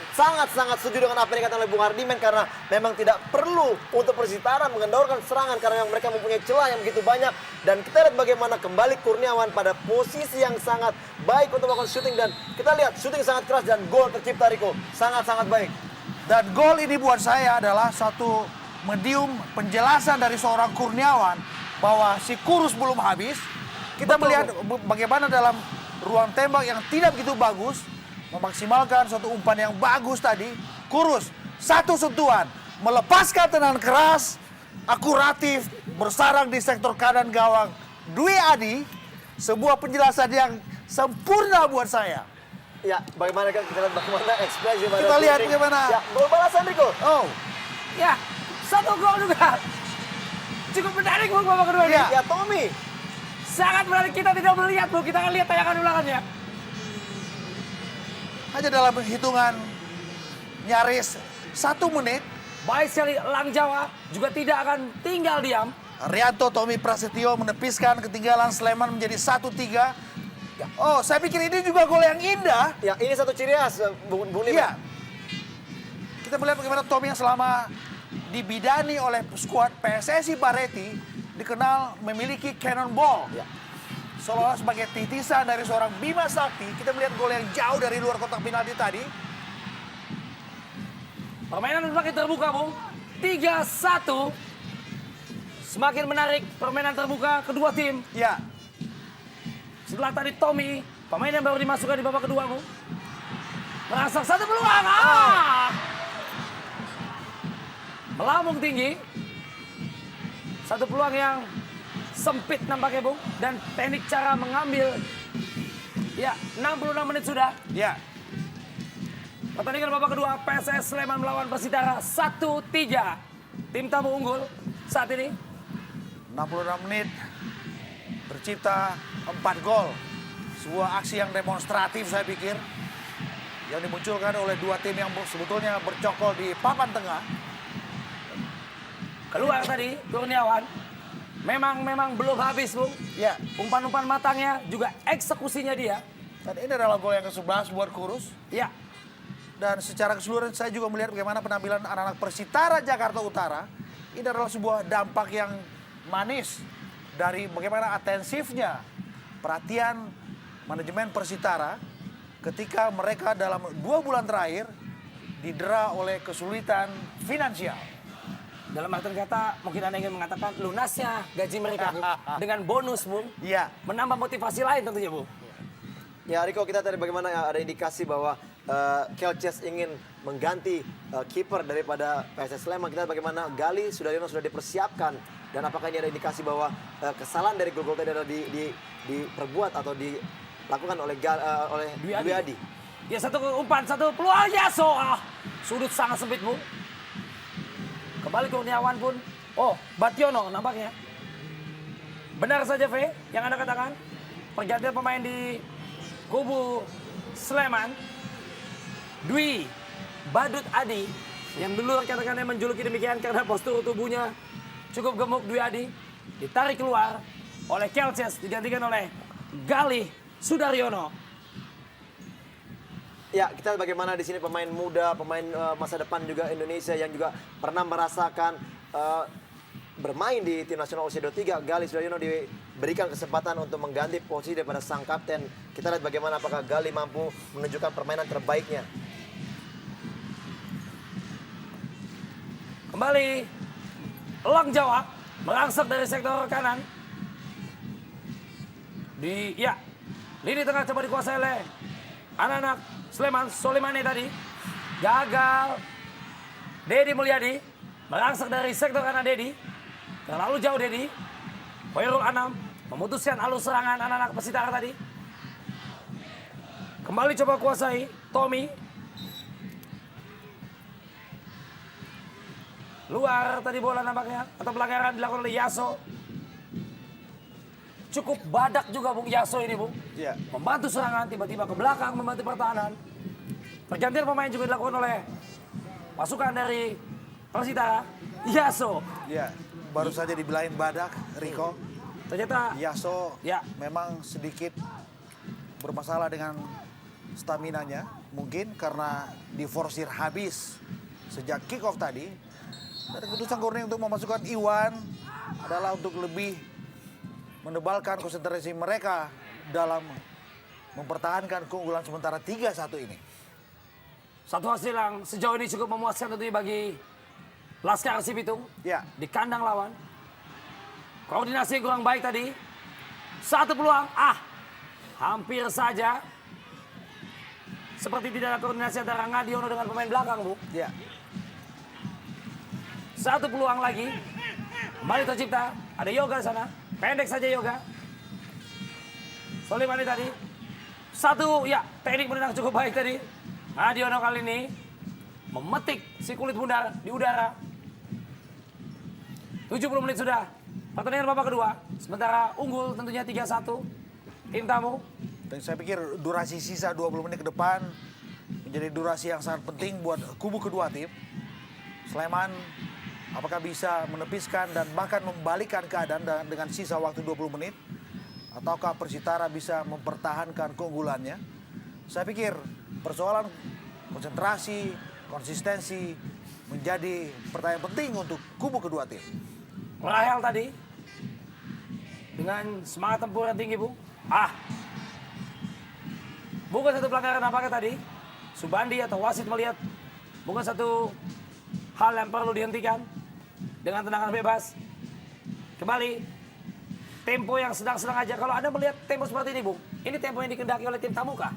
setuju dengan apa yang dikatakan oleh Bung Hardiman karena memang tidak perlu untuk Persitara mengendorkan serangan karena mereka mempunyai celah yang begitu banyak. Dan kita lihat bagaimana kembali Kurniawan pada posisi yang sangat baik untuk melakukan syuting dan kita lihat syuting sangat keras dan gol tercipta, Riko. Sangat baik. Dan gol ini buat saya adalah satu medium penjelasan dari seorang Kurniawan bahwa si Kurus belum habis. Kita melihat bagaimana dalam ruang tembak yang tidak begitu bagus memaksimalkan suatu umpan yang bagus tadi. Kurus satu sentuhan melepaskan tendangan keras akuratif bersarang di sektor kanan gawang Dwi Adi. Sebuah penjelasan yang sempurna buat saya. Ya, bagaimana kita lihat bagaimana ekspresi Kita lihat bagaimana. Ya, gol balasan, Riko. Oh, Ya, 1 gol juga. Cukup menarik Bu babak kedua ini. Ya, Tommy. Sangat menarik, kita tidak melihat Bu, kita akan lihat tayangan ulangannya. hanya dalam hitungan nyaris 1 menit, Baik sekali, Lang Jawa juga tidak akan tinggal diam. Rianto Tommy Prasetyo menepiskan ketinggalan Sleman menjadi 1-3. Oh, saya pikir ini juga gol yang indah. Ya, ini satu ciri khas Bung Lim. Iya. Kita melihat bagaimana Tommy yang selama dibidani oleh skuad PSSI Bareti dikenal memiliki cannonball. Ya. Seolah-olah sebagai titisan dari seorang Bima Sakti. Kita melihat gol yang jauh dari luar kotak penalti tadi. Permainan semakin terbuka, Bung. 3-1. Semakin menarik permainan terbuka kedua tim. Ya, Setelah tadi Tommy, pemain yang baru dimasukkan di babak kedua, Bung. Merangsek satu peluang. Melambung tinggi. Satu peluang yang sempit nampaknya, Bung. Dan teknik cara mengambil. Ya, 66 menit sudah. Ya, Pertandingan babak kedua, PSS Sleman melawan Persitara 1-3. Tim tamu unggul saat ini. 66 menit tercipta 4 gol. Sebuah aksi yang demonstratif saya pikir. Yang dimunculkan oleh dua tim yang sebetulnya bercokol di papan tengah. Keluar tadi Kurniawan. Memang belum habis, Bung. Ya, Umpan-umpan matangnya juga eksekusinya dia. dan ini adalah gol yang ke-11 buat Kurus. Ya, Dan secara keseluruhan saya juga melihat bagaimana penampilan anak-anak Persitara Jakarta Utara. Ini adalah sebuah dampak yang manis dari bagaimana atensifnya perhatian manajemen Persitara ketika mereka dalam 2 bulan terakhir didera oleh kesulitan finansial. dalam artian kata mungkin Anda ingin mengatakan lunasnya gaji mereka, Bung. Dengan bonus, Bung. Iya. Menambah motivasi lain tentunya, Bung. Ya Riko, kita tadi bagaimana ada indikasi bahwa Kelces ingin mengganti kiper daripada PSS Sleman. Kita bagaimana Gali Sudaryono sudah dipersiapkan. Dan apakah ini ada indikasi bahwa kesalahan dari gol-gol tadi adalah diperbuat atau dilakukan oleh Dwi Dwi Adi. Ya, satu umpan, satu peluang. Yaso. Sudut sangat sempit, Bung. Kembali Kurniawan pun. Oh, Bationo nampaknya. Benar saja, V, yang Anda katakan. Pergantian pemain di kubu Sleman. Dwi Badut Adi. Yang dulu rekan-rekannya menjuluki demikian karena postur tubuhnya cukup gemuk. Dwi Adi ditarik keluar oleh Kelces. Digantikan oleh Gali Sudaryono. Ya, kita bagaimana di sini pemain muda, pemain masa depan juga Indonesia yang juga pernah merasakan bermain di tim nasional usia 23. Gali Sudaryono diberikan kesempatan untuk mengganti posisi daripada sang kapten. Kita lihat bagaimana apakah Gali mampu menunjukkan permainan terbaiknya. Kembali Elang Jawa merangsek dari sektor kanan. Lini tengah coba dikuasai oleh anak-anak Sleman. Solimane tadi gagal. Dedi Mulyadi merangsek dari sektor kanan. Dedi terlalu jauh. Dedi Hoirul Anam memutuskan alur serangan anak-anak Persitara tadi. Kembali coba kuasai Tommy. Luar tadi bola nampaknya. Atau pelanggaran dilakukan oleh Yaso. Cukup badak juga, Bung, Yaso ini, Bung. Iya. Membantu serangan, tiba-tiba ke belakang membantu pertahanan. Pergantian pemain juga dilakukan oleh pasukan dari Persitara. Yaso. Ya, baru saja dibilangin badak, Riko. Ternyata Yaso Ya. memang sedikit bermasalah dengan staminanya. Mungkin karena diforsir habis sejak kick off tadi. Dan keputusan Kurnia untuk memasukkan Iwan adalah untuk lebih menebalkan konsentrasi mereka dalam mempertahankan keunggulan sementara 3-1 ini. satu hasil yang sejauh ini cukup memuaskan tentunya bagi Laskar Sipitung. Ya, Di kandang lawan. Koordinasi yang kurang baik tadi. Satu peluang. Hampir saja. Seperti tidak ada koordinasi antara Ngadiono dengan pemain belakang, Bu. ya. Satu peluang lagi. Kembali tercipta. Ada Yoga di sana. Pendek saja Yoga. Solimani tadi. Satu, teknik menendang cukup baik tadi. Ngadiono kali ini memetik si kulit bundar di udara. 70 menit sudah. Pertandingan babak kedua. Sementara unggul tentunya 3-1. Tim tamu. Dan saya pikir durasi sisa 20 menit ke depan menjadi durasi yang sangat penting buat kubu kedua tim. Sleman apakah bisa menepiskan dan bahkan membalikkan keadaan dengan sisa waktu 20 menit? Ataukah Persitara bisa mempertahankan keunggulannya? Saya pikir persoalan konsentrasi, konsistensi menjadi pertanyaan penting untuk kubu kedua tim. Rahel tadi. Dengan semangat tempur yang tinggi, Bu. Bukan satu pelanggaran apakah tadi. Subandi atau wasit melihat bukan satu hal yang perlu dihentikan. Dengan tendangan bebas. Kembali. Tempo yang sedang-sedang aja. Kalau Anda melihat tempo seperti ini, Bung. Ini tempo yang dikendaki oleh tim tamu kah?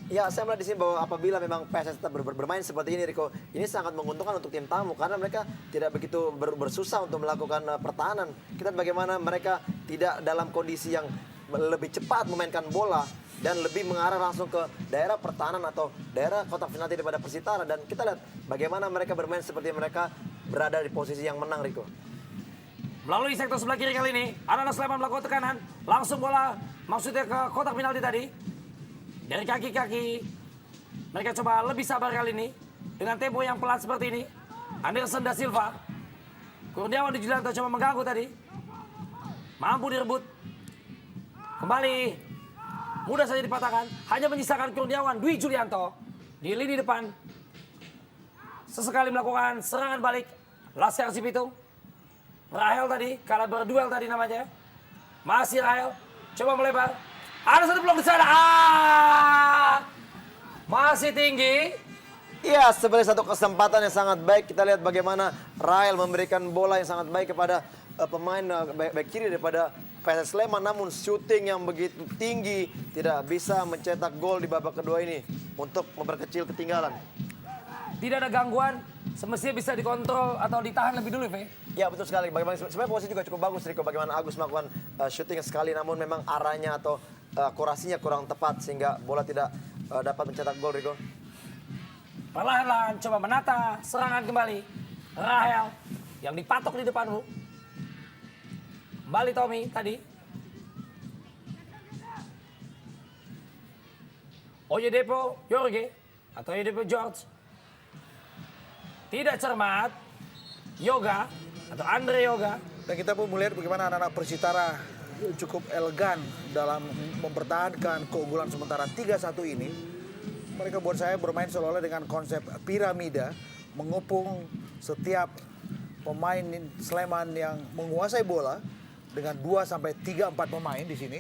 Ya, saya melihat di sini bahwa apabila memang PSS tetap bermain seperti ini, Riko, ini sangat menguntungkan untuk tim tamu karena mereka tidak begitu bersusah untuk melakukan pertahanan. Kita lihat bagaimana mereka tidak dalam kondisi yang lebih cepat memainkan bola dan lebih mengarah langsung ke daerah pertahanan atau daerah kotak penalti daripada Persitara. Dan kita lihat bagaimana mereka bermain seperti mereka berada di posisi yang menang, Riko. Melalui sektor sebelah kiri kali ini, anak-anak Sleman melakukan tekanan. Langsung bola maksudnya ke kotak penalti tadi. Dari kaki-kaki, mereka coba lebih sabar kali ini. Dengan tempo yang pelan seperti ini. Anderson da Silva. Kurniawan di Julianto coba mengganggu tadi. Mampu direbut. Kembali. Mudah saja dipatahkan. Hanya menyisakan Kurniawan, Dwi Julianto. Di lini depan. Sesekali melakukan serangan balik. Laskar Sipitung. Rahel tadi, kalah berduel tadi namanya. Masih Rahel. Coba melebar. Ada satu blok di sana. Masih tinggi. Iya, sebenarnya satu kesempatan yang sangat baik. Kita lihat bagaimana Rael memberikan bola yang sangat baik kepada pemain back kiri daripada PSS Sleman. Namun syuting yang begitu tinggi tidak bisa mencetak gol di babak kedua ini untuk memperkecil ketinggalan. Tidak ada gangguan. Semestinya bisa dikontrol atau ditahan lebih dulu, Ve. Ya, betul sekali. Bagaimana sebenarnya posisi juga cukup bagus, Riko. Bagaimana Agus melakukan syuting sekali, namun memang arahnya atau akurasinya kurang tepat sehingga bola tidak dapat mencetak gol, Riko. Perlahan-lahan coba menata serangan kembali. Rahel yang dipatok di depanmu. Kembali Tommy tadi. Oyedepo Jorge atau Oyedepo George. Tidak cermat. Yoga atau Andre Yoga. Dan kita pun melihat bagaimana anak-anak Persitara cukup elegan dalam mempertahankan keunggulan sementara 3-1 ini. Mereka buat saya bermain seolah-olah dengan konsep piramida, mengepung setiap pemain Sleman yang menguasai bola dengan 2-3-4 pemain di sini.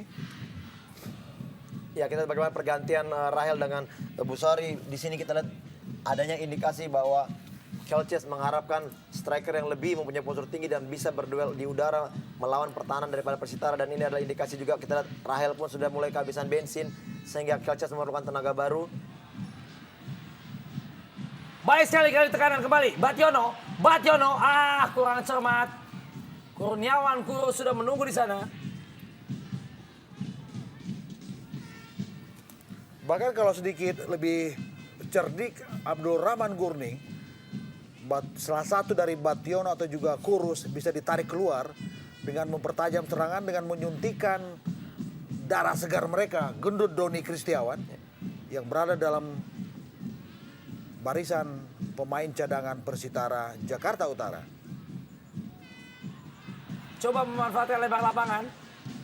Ya, kita lihat bagaimana pergantian Rahel dengan Busari. Di sini kita lihat adanya indikasi bahwa Kelces mengharapkan striker yang lebih mempunyai postur tinggi dan bisa berduel di udara melawan pertahanan daripada Persitara. Dan ini adalah indikasi juga kita lihat Rahel pun sudah mulai kehabisan bensin sehingga Kelces memerlukan tenaga baru. Baik sekali kali tekanan kembali. Bationo, kurang cermat. Kurniawan Kuro sudah menunggu di sana. Bahkan kalau sedikit lebih cerdik, Abdul Rahman Gurning, salah satu dari Bationo atau juga Kurus bisa ditarik keluar dengan mempertajam serangan, dengan menyuntikkan darah segar mereka, gendut Doni Kristiawan, yang berada dalam barisan pemain cadangan Persitara Jakarta Utara. Coba memanfaatkan lebar lapangan.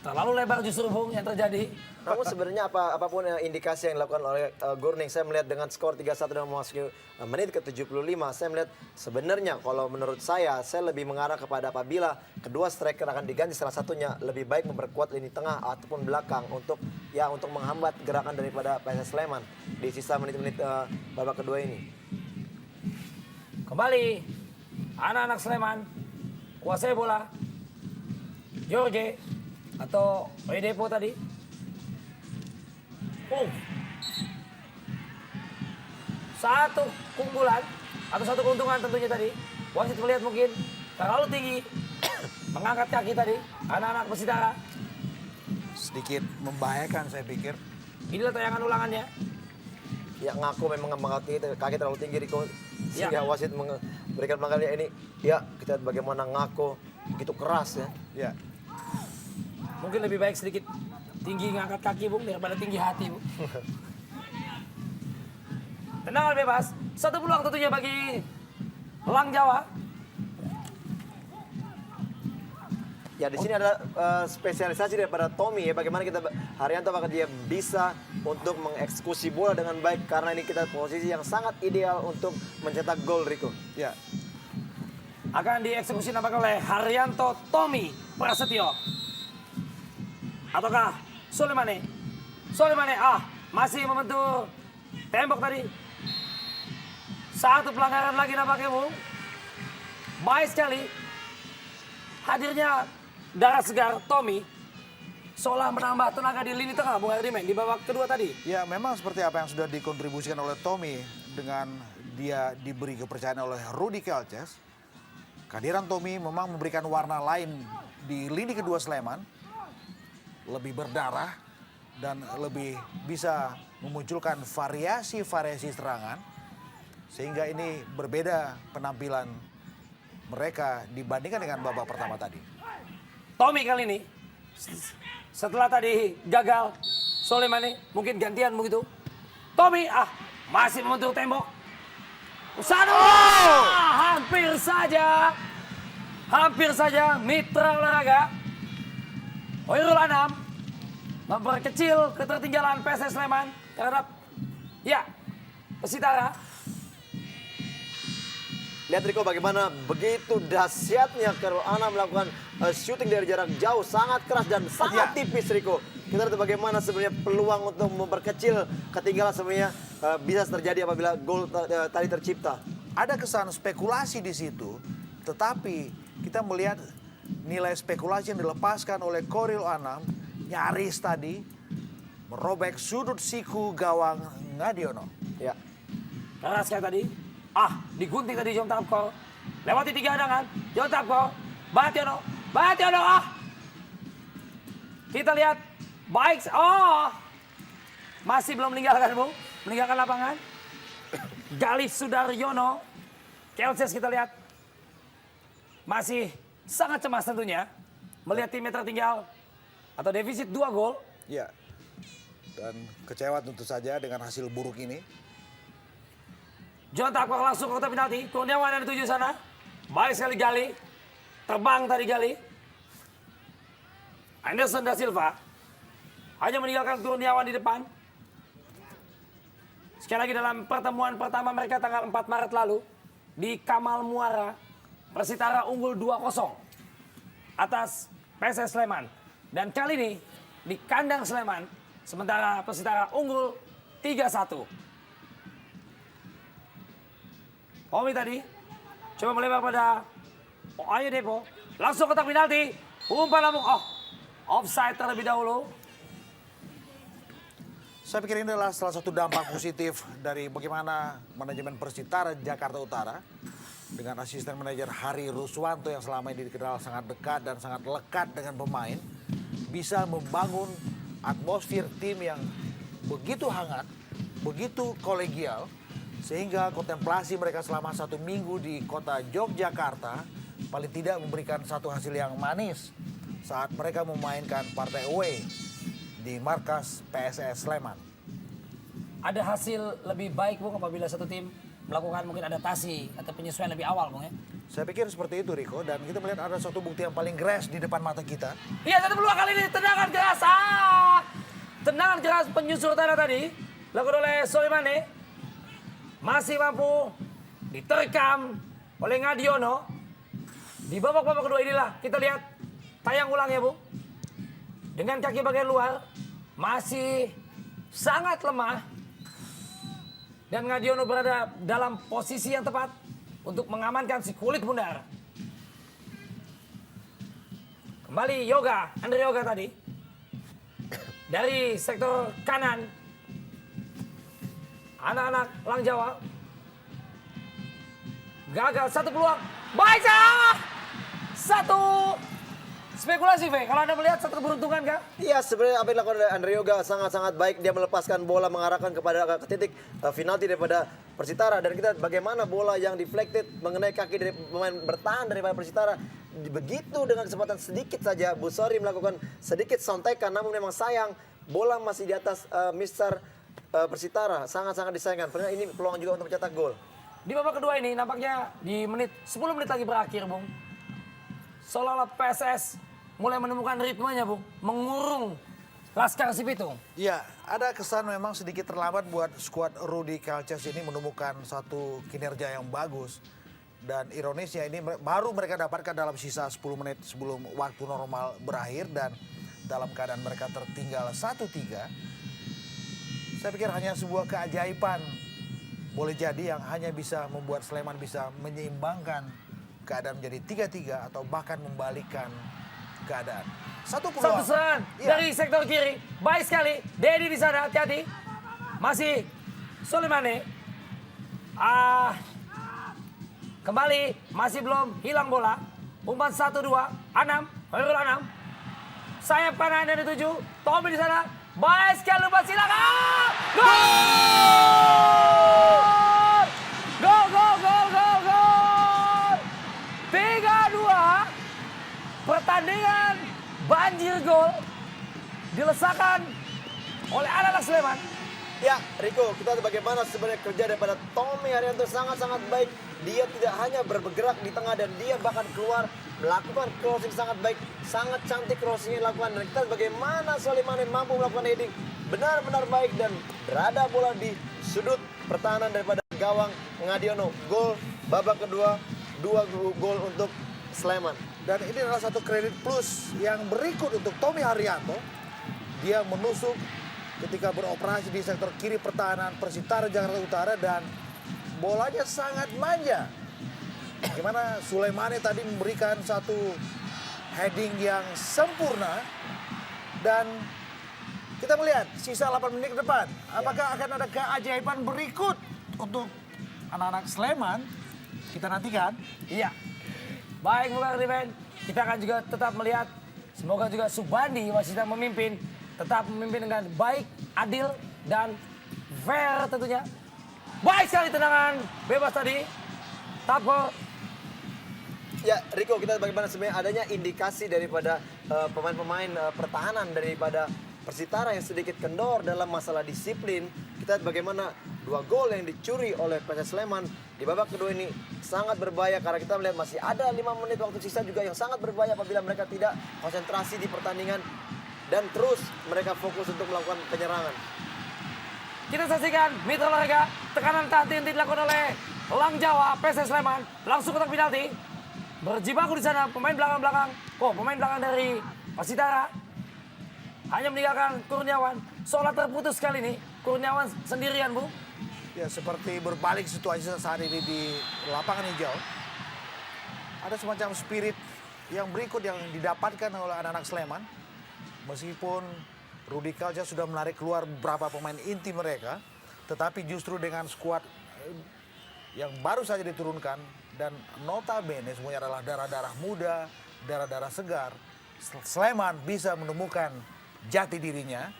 Terlalu lebar justru Bung yang terjadi. Namun sebenarnya apapun indikasi yang dilakukan oleh Gurning, saya melihat dengan skor 3-1 dan memasuki menit ke-75, saya melihat sebenarnya kalau menurut saya lebih mengarah kepada apabila kedua striker akan diganti salah satunya, lebih baik memperkuat lini tengah ataupun belakang untuk menghambat gerakan daripada PSS Sleman di sisa menit-menit babak kedua ini. Kembali anak-anak Sleman kuasai bola. Jorge atau Oyedepo tadi. Satu keunggulan atau satu keuntungan tentunya tadi. Wasit melihat mungkin terlalu tinggi. Mengangkat kaki tadi anak-anak Persitara. Sedikit membahayakan saya pikir. Inilah tayangan ulangannya. Ya, ngaku memang mengangkat kaki terlalu tinggi, Riko. Sehingga Ya. wasit memberikan pelanggaran ini. Ya, kita lihat bagaimana ngaku begitu keras ya. Ya. Mungkin lebih baik sedikit tinggi ngangkat kaki Bung daripada tinggi hati Bung. Tendangan bebas. Satu peluang tentunya bagi Elang Jawa. Ya, di sini ada spesialisasi daripada Tommy ya. Bagaimana Haryanto apakah dia bisa untuk mengeksekusi bola dengan baik, karena ini kita posisi yang sangat ideal untuk mencetak gol, Riko. Ya. Akan dieksekusi nampaknya oleh Haryanto Tommy Prasetyo. Ataukah Soleimani masih membentur tembok tadi. Satu pelanggaran lagi nampaknya Bung. Baik sekali hadirnya darah segar Tommy. seolah menambah tenaga di lini tengah, Bung Hardiman, di babak kedua tadi. Ya memang seperti apa yang sudah dikontribusikan oleh Tommy dengan dia diberi kepercayaan oleh Rudy Kelces. Kehadiran Tommy memang memberikan warna lain di lini kedua Sleman. Lebih berdarah dan lebih bisa memunculkan variasi-variasi serangan. Sehingga ini berbeda penampilan mereka dibandingkan dengan babak pertama tadi. Tommy kali ini, setelah tadi gagal, Soleimani mungkin gantian begitu. Tommy, masih membentuk tembok. Usano, hampir saja mitra olahraga Hoirul Anam memperkecil ketertinggalan PSS Sleman terhadap Persitara. Lihat Riko bagaimana begitu dahsyatnya Khairul Anam melakukan syuting dari jarak jauh sangat keras dan sangat tipis Riko. Kita lihat bagaimana sebenarnya peluang untuk memperkecil ketinggalan sebenarnya bisa terjadi apabila gol tadi tercipta. Ada kesan spekulasi di situ, tetapi kita melihat nilai spekulasi yang dilepaskan oleh Khairul Anam nyaris tadi merobek sudut siku gawang Ngadiono. Ya. Keras kayak tadi. Digunting tadi John Tapko. Lewati 3 hadangan. John Tapko. Bationo. Kita lihat. Baik. Masih belum meninggalkan, Bung. Meninggalkan lapangan. Galih Sudaryono. Kelces kita lihat. Masih sangat cemas tentunya. Melihat timnya tertinggal. Atau defisit 2 gol. Ya. Dan kecewa tentu saja dengan hasil buruk ini. John Tapko langsung ke kotak penalti. Kurniawan yang dituju sana. Baik sekali Gali. Terbang tadi Gali. Anderson da Silva. Hanya meninggalkan Kurniawan di depan. Sekali lagi dalam pertemuan pertama mereka tanggal 4 Maret lalu. Di Kamal Muara. Persitara unggul 2-0. Atas PSS Sleman. Dan kali ini di kandang Sleman. Sementara Persitara unggul 3-1. Tommy tadi coba melebar pada Ayu Depo. Langsung kotak penalti. Umpan lambung. Offside terlebih dahulu. Saya pikir ini adalah salah satu dampak positif dari bagaimana manajemen Persitara Jakarta Utara dengan asisten manajer Hari Ruswanto yang selama ini dikenal sangat dekat dan sangat lekat dengan pemain, bisa membangun atmosfer tim yang begitu hangat, begitu kolegial, sehingga kontemplasi mereka selama 1 minggu di kota Yogyakarta paling tidak memberikan satu hasil yang manis saat mereka memainkan partai away di markas PSS Sleman. Ada hasil lebih baik, Bung, apabila satu tim melakukan mungkin adaptasi atau penyesuaian lebih awal, Bung, ya? Saya pikir seperti itu, Riko, dan kita melihat ada suatu bukti yang paling gres di depan mata kita. Iya, satu peluang kali ini. Tendangan keras. Tendangan keras penyusul tanah tadi. Dilakukan oleh Soleimani. Masih mampu diterkam oleh Ngadiono. Di babak kedua inilah kita lihat tayang ulangnya, Bu. Dengan kaki bagian luar masih sangat lemah. Dan Ngadiono berada dalam posisi yang tepat untuk mengamankan si kulit bundar. Kembali Andre Yoga tadi. Dari sektor kanan. Anak-anak Lang Jawa. Gagal satu peluang. Baik, satu. Spekulasi, Fe. Kalau Anda melihat satu keberuntungan, kah? Iya, sebenarnya apa yang dilakukan oleh Andre Yoga sangat-sangat baik. Dia melepaskan bola mengarahkan ke titik penalti daripada Persitara. Dan kita bagaimana bola yang deflected mengenai kaki dari pemain bertahan daripada Persitara. Begitu dengan kesempatan sedikit saja, Busori melakukan sedikit sontekan. Namun memang sayang, bola masih di atas Mister Persitara. Sangat-sangat disayangkan. Padahal ini peluang juga untuk mencetak gol. Di babak kedua ini nampaknya di 10 menit lagi berakhir, Bung. Seolah-olah PSS mulai menemukan ritmenya, Bung. Mengurung Laskar Sipitung. Ya, ada kesan memang sedikit terlambat buat skuad Rudy Kelces ini menemukan satu kinerja yang bagus. Dan ironisnya ini baru mereka dapatkan dalam sisa 10 menit sebelum waktu normal berakhir. Dan dalam keadaan mereka tertinggal 1-3. Saya pikir hanya sebuah keajaiban boleh jadi yang hanya bisa membuat Sleman bisa menyeimbangkan keadaan menjadi 3-3 atau bahkan membalikkan keadaan. Satu Satu peluang. serangan Iya. dari sektor kiri. Baik sekali. Dedi di sana, hati-hati. Masih Soleimani. Kembali, masih belum hilang bola. Umpan 1-2, Anam, Hoirul Anam. Sayap kanan yang dituju, Tommy di sana. Baik sekali, umpan silakan. Gol! Gol, gol, gol, gol, gol. 3-2. Pertandingan banjir gol dilesakan oleh anak-anak Sleman. Ya, Riko, kita lihat bagaimana sebenarnya kerja daripada Tommy Haryanto sangat-sangat baik. Dia tidak hanya bergerak di tengah dan dia bahkan keluar melakukan crossing sangat baik. Sangat cantik crossing yang dilakukan. Dan kita lihat bagaimana Soleimani mampu melakukan heading benar-benar baik dan berada bola di sudut pertahanan daripada gawang Ngadiono. Gol babak kedua, 2 gol untuk Sleman. Dan ini adalah satu kredit plus yang berikut untuk Tommy Haryanto. Dia menusuk ketika beroperasi di sektor kiri pertahanan Persitara Jakarta Utara dan bolanya sangat manja. Bagaimana Soleimani tadi memberikan satu heading yang sempurna dan kita melihat sisa 8 menit ke depan. Apakah akan ada keajaiban berikut untuk anak-anak Sleman? Kita nantikan. Iya. Baik, Bung Ardimen. Kita akan juga tetap melihat. Semoga juga Subandi masih tetap memimpin. Tetap memimpin dengan baik, adil, dan fair tentunya. Baik sekali tendangan bebas tadi. Tapor. Ya, Riko, kita lihat bagaimana sebenarnya adanya indikasi daripada pemain-pemain pertahanan daripada Persitara yang sedikit kendor dalam masalah disiplin. Kita lihat bagaimana 2 gol yang dicuri oleh PSS Sleman di babak kedua ini sangat berbahaya karena kita melihat masih ada 5 menit waktu sisa juga yang sangat berbahaya apabila mereka tidak konsentrasi di pertandingan dan terus mereka fokus untuk melakukan penyerangan. Kita saksikan mitra olahraga. Tekanan tahan yang dilakukan oleh Elang Jawa, PSS Sleman. Langsung kotak penalti. Berjibaku di sana pemain belakang-belakang. Pemain belakang dari Persitara. Hanya meninggalkan Kurniawan. Seolah terputus kali ini. Kurniawan sendirian, Bu. Ya, seperti berbalik situasi saat ini di lapangan hijau. Ada semacam spirit yang berikut yang didapatkan oleh anak-anak Sleman. Meskipun Rudy Kalja sudah menarik keluar beberapa pemain inti mereka, tetapi justru dengan skuad yang baru saja diturunkan dan notabene semuanya adalah darah-darah muda, darah-darah segar, Sleman bisa menemukan jati dirinya.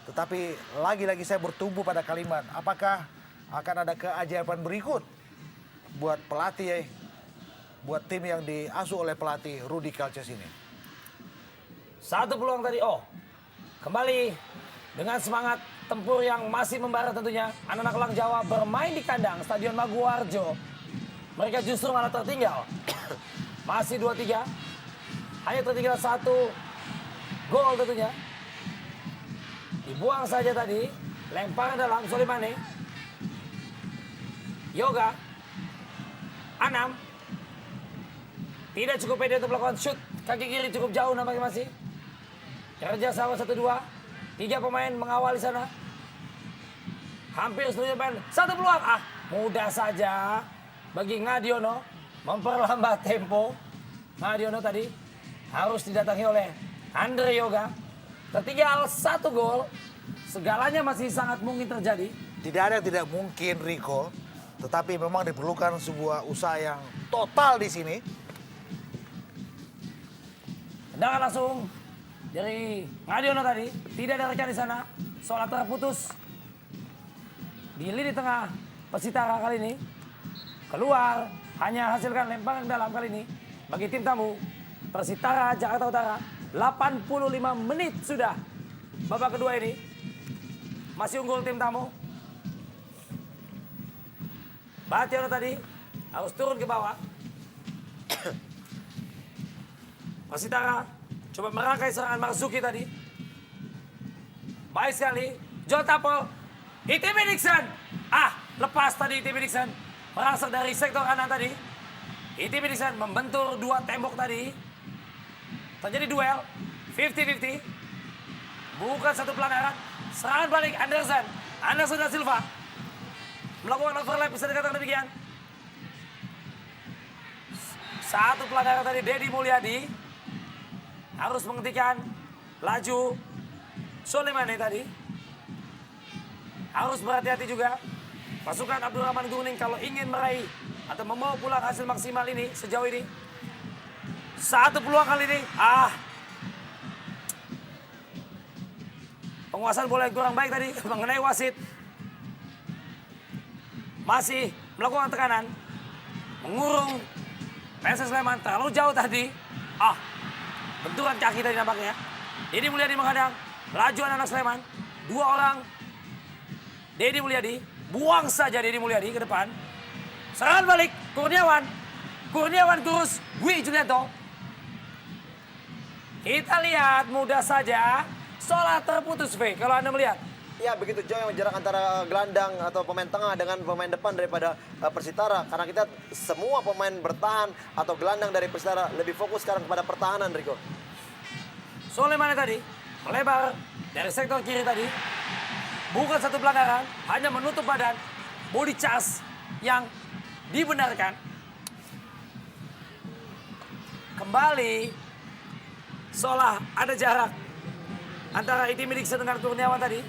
Tetapi lagi-lagi saya bertumbuh pada kalimat, apakah akan ada keajaiban berikut buat pelatih, buat tim yang diasuh oleh pelatih Rudy Kalces ini. Satu peluang tadi. Kembali dengan semangat tempur yang masih membara tentunya. Anak-anak Elang Jawa bermain di kandang Stadion Maguwarjo. Mereka justru malah tertinggal. Masih 2-3. Hanya tertinggal 1 gol tentunya. Dibuang saja tadi. Lemparan dalam Soleimani. Yoga. Anam. Tidak cukup pede untuk melakukan shoot. Kaki kiri cukup jauh nampaknya masih. Kerja sama 1-2. 3 pemain mengawal di sana. Hampir seluruh pemain. 1 peluang. Mudah saja bagi Ngadiono memperlambat tempo. Ngadiono tadi harus didatangi oleh Andre Yoga. Tertinggal 1 gol. Segalanya masih sangat mungkin terjadi. Tidak ada yang tidak mungkin, Rico. Tetapi memang diperlukan sebuah usaha yang total di sini. Tendangan langsung dari Ngadiono tadi. Tidak ada rekan di sana. Seolah terputus. Di lini tengah Persitara kali ini. Keluar. Hanya hasilkan lemparan dalam kali ini. Bagi tim tamu Persitara Jakarta Utara. 85 menit sudah. Babak kedua ini. Masih unggul tim tamu. Bationo tadi harus turun ke bawah. Persitara coba merangkai serangan Marzuki tadi. Baik sekali. John Tapol. ITB Dixon. Lepas tadi ITB Dixon. Merangsek dari sektor kanan tadi. ITB Dixon membentur 2 tembok tadi. Terjadi duel. 50-50. Bukan satu pelanggaran. Serangan balik Anderson. Anderson da Silva. Melakukan overlap bisa dikatakan demikian. 1 pelanggaran tadi Dedi Mulyadi. harus menghentikan laju Soleimani tadi. Harus berhati-hati juga pasukan Abdurrahman Gurning kalau ingin meraih atau membawa pulang hasil maksimal ini sejauh ini. Satu peluang kali ini. Penguasaan bola yang kurang baik tadi mengenai wasit. Masih melakukan tekanan. Mengurung PSS Sleman terlalu jauh tadi. Benturan kaki tadi nampaknya. Deddy Mulyadi menghadang. Laju anak Sleman. 2 orang. Deddy Mulyadi. Buang saja Deddy Mulyadi ke depan. Serangan balik. Kurniawan. Kurniawan kurus. Dwi Julianto. Kita lihat mudah saja. Solah terputus, V. Kalau Anda melihat. Ya begitu jauh yang jarak antara gelandang atau pemain tengah dengan pemain depan daripada Persitara. Karena kita semua pemain bertahan atau gelandang dari Persitara lebih fokus sekarang kepada pertahanan, Rico. Soleimani tadi melebar dari sektor kiri tadi. Bukan satu pelanggaran, hanya menutup badan. Body charge yang dibenarkan. Kembali Solah ada jarak antara Iti Midikson dengan Kurniawan tadi.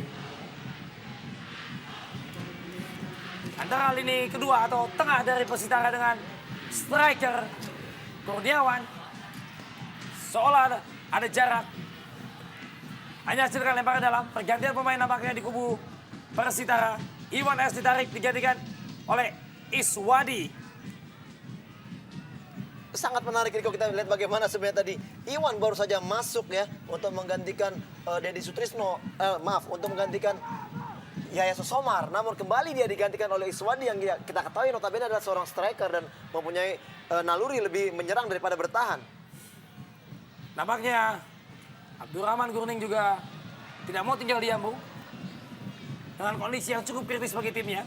Antara lini kedua atau tengah dari Persitara dengan striker Kurniawan. Seolah ada jarak. Hanya hasilkan lemparan dalam. Pergantian pemain nampaknya di kubu Persitara. Iwan S ditarik digantikan oleh Iswadi. Sangat menarik Riko, kita lihat bagaimana sebenarnya tadi Iwan baru saja masuk ya untuk menggantikan Deddy Sutrisno, untuk menggantikan Yaya Sosomar. Namun kembali dia digantikan oleh Iswadi yang kita ketahui notabene adalah seorang striker dan mempunyai naluri lebih menyerang daripada bertahan. Nampaknya Abdurrahman Gurning juga tidak mau tinggal diam, Bung. Dengan kondisi yang cukup kritis bagi timnya.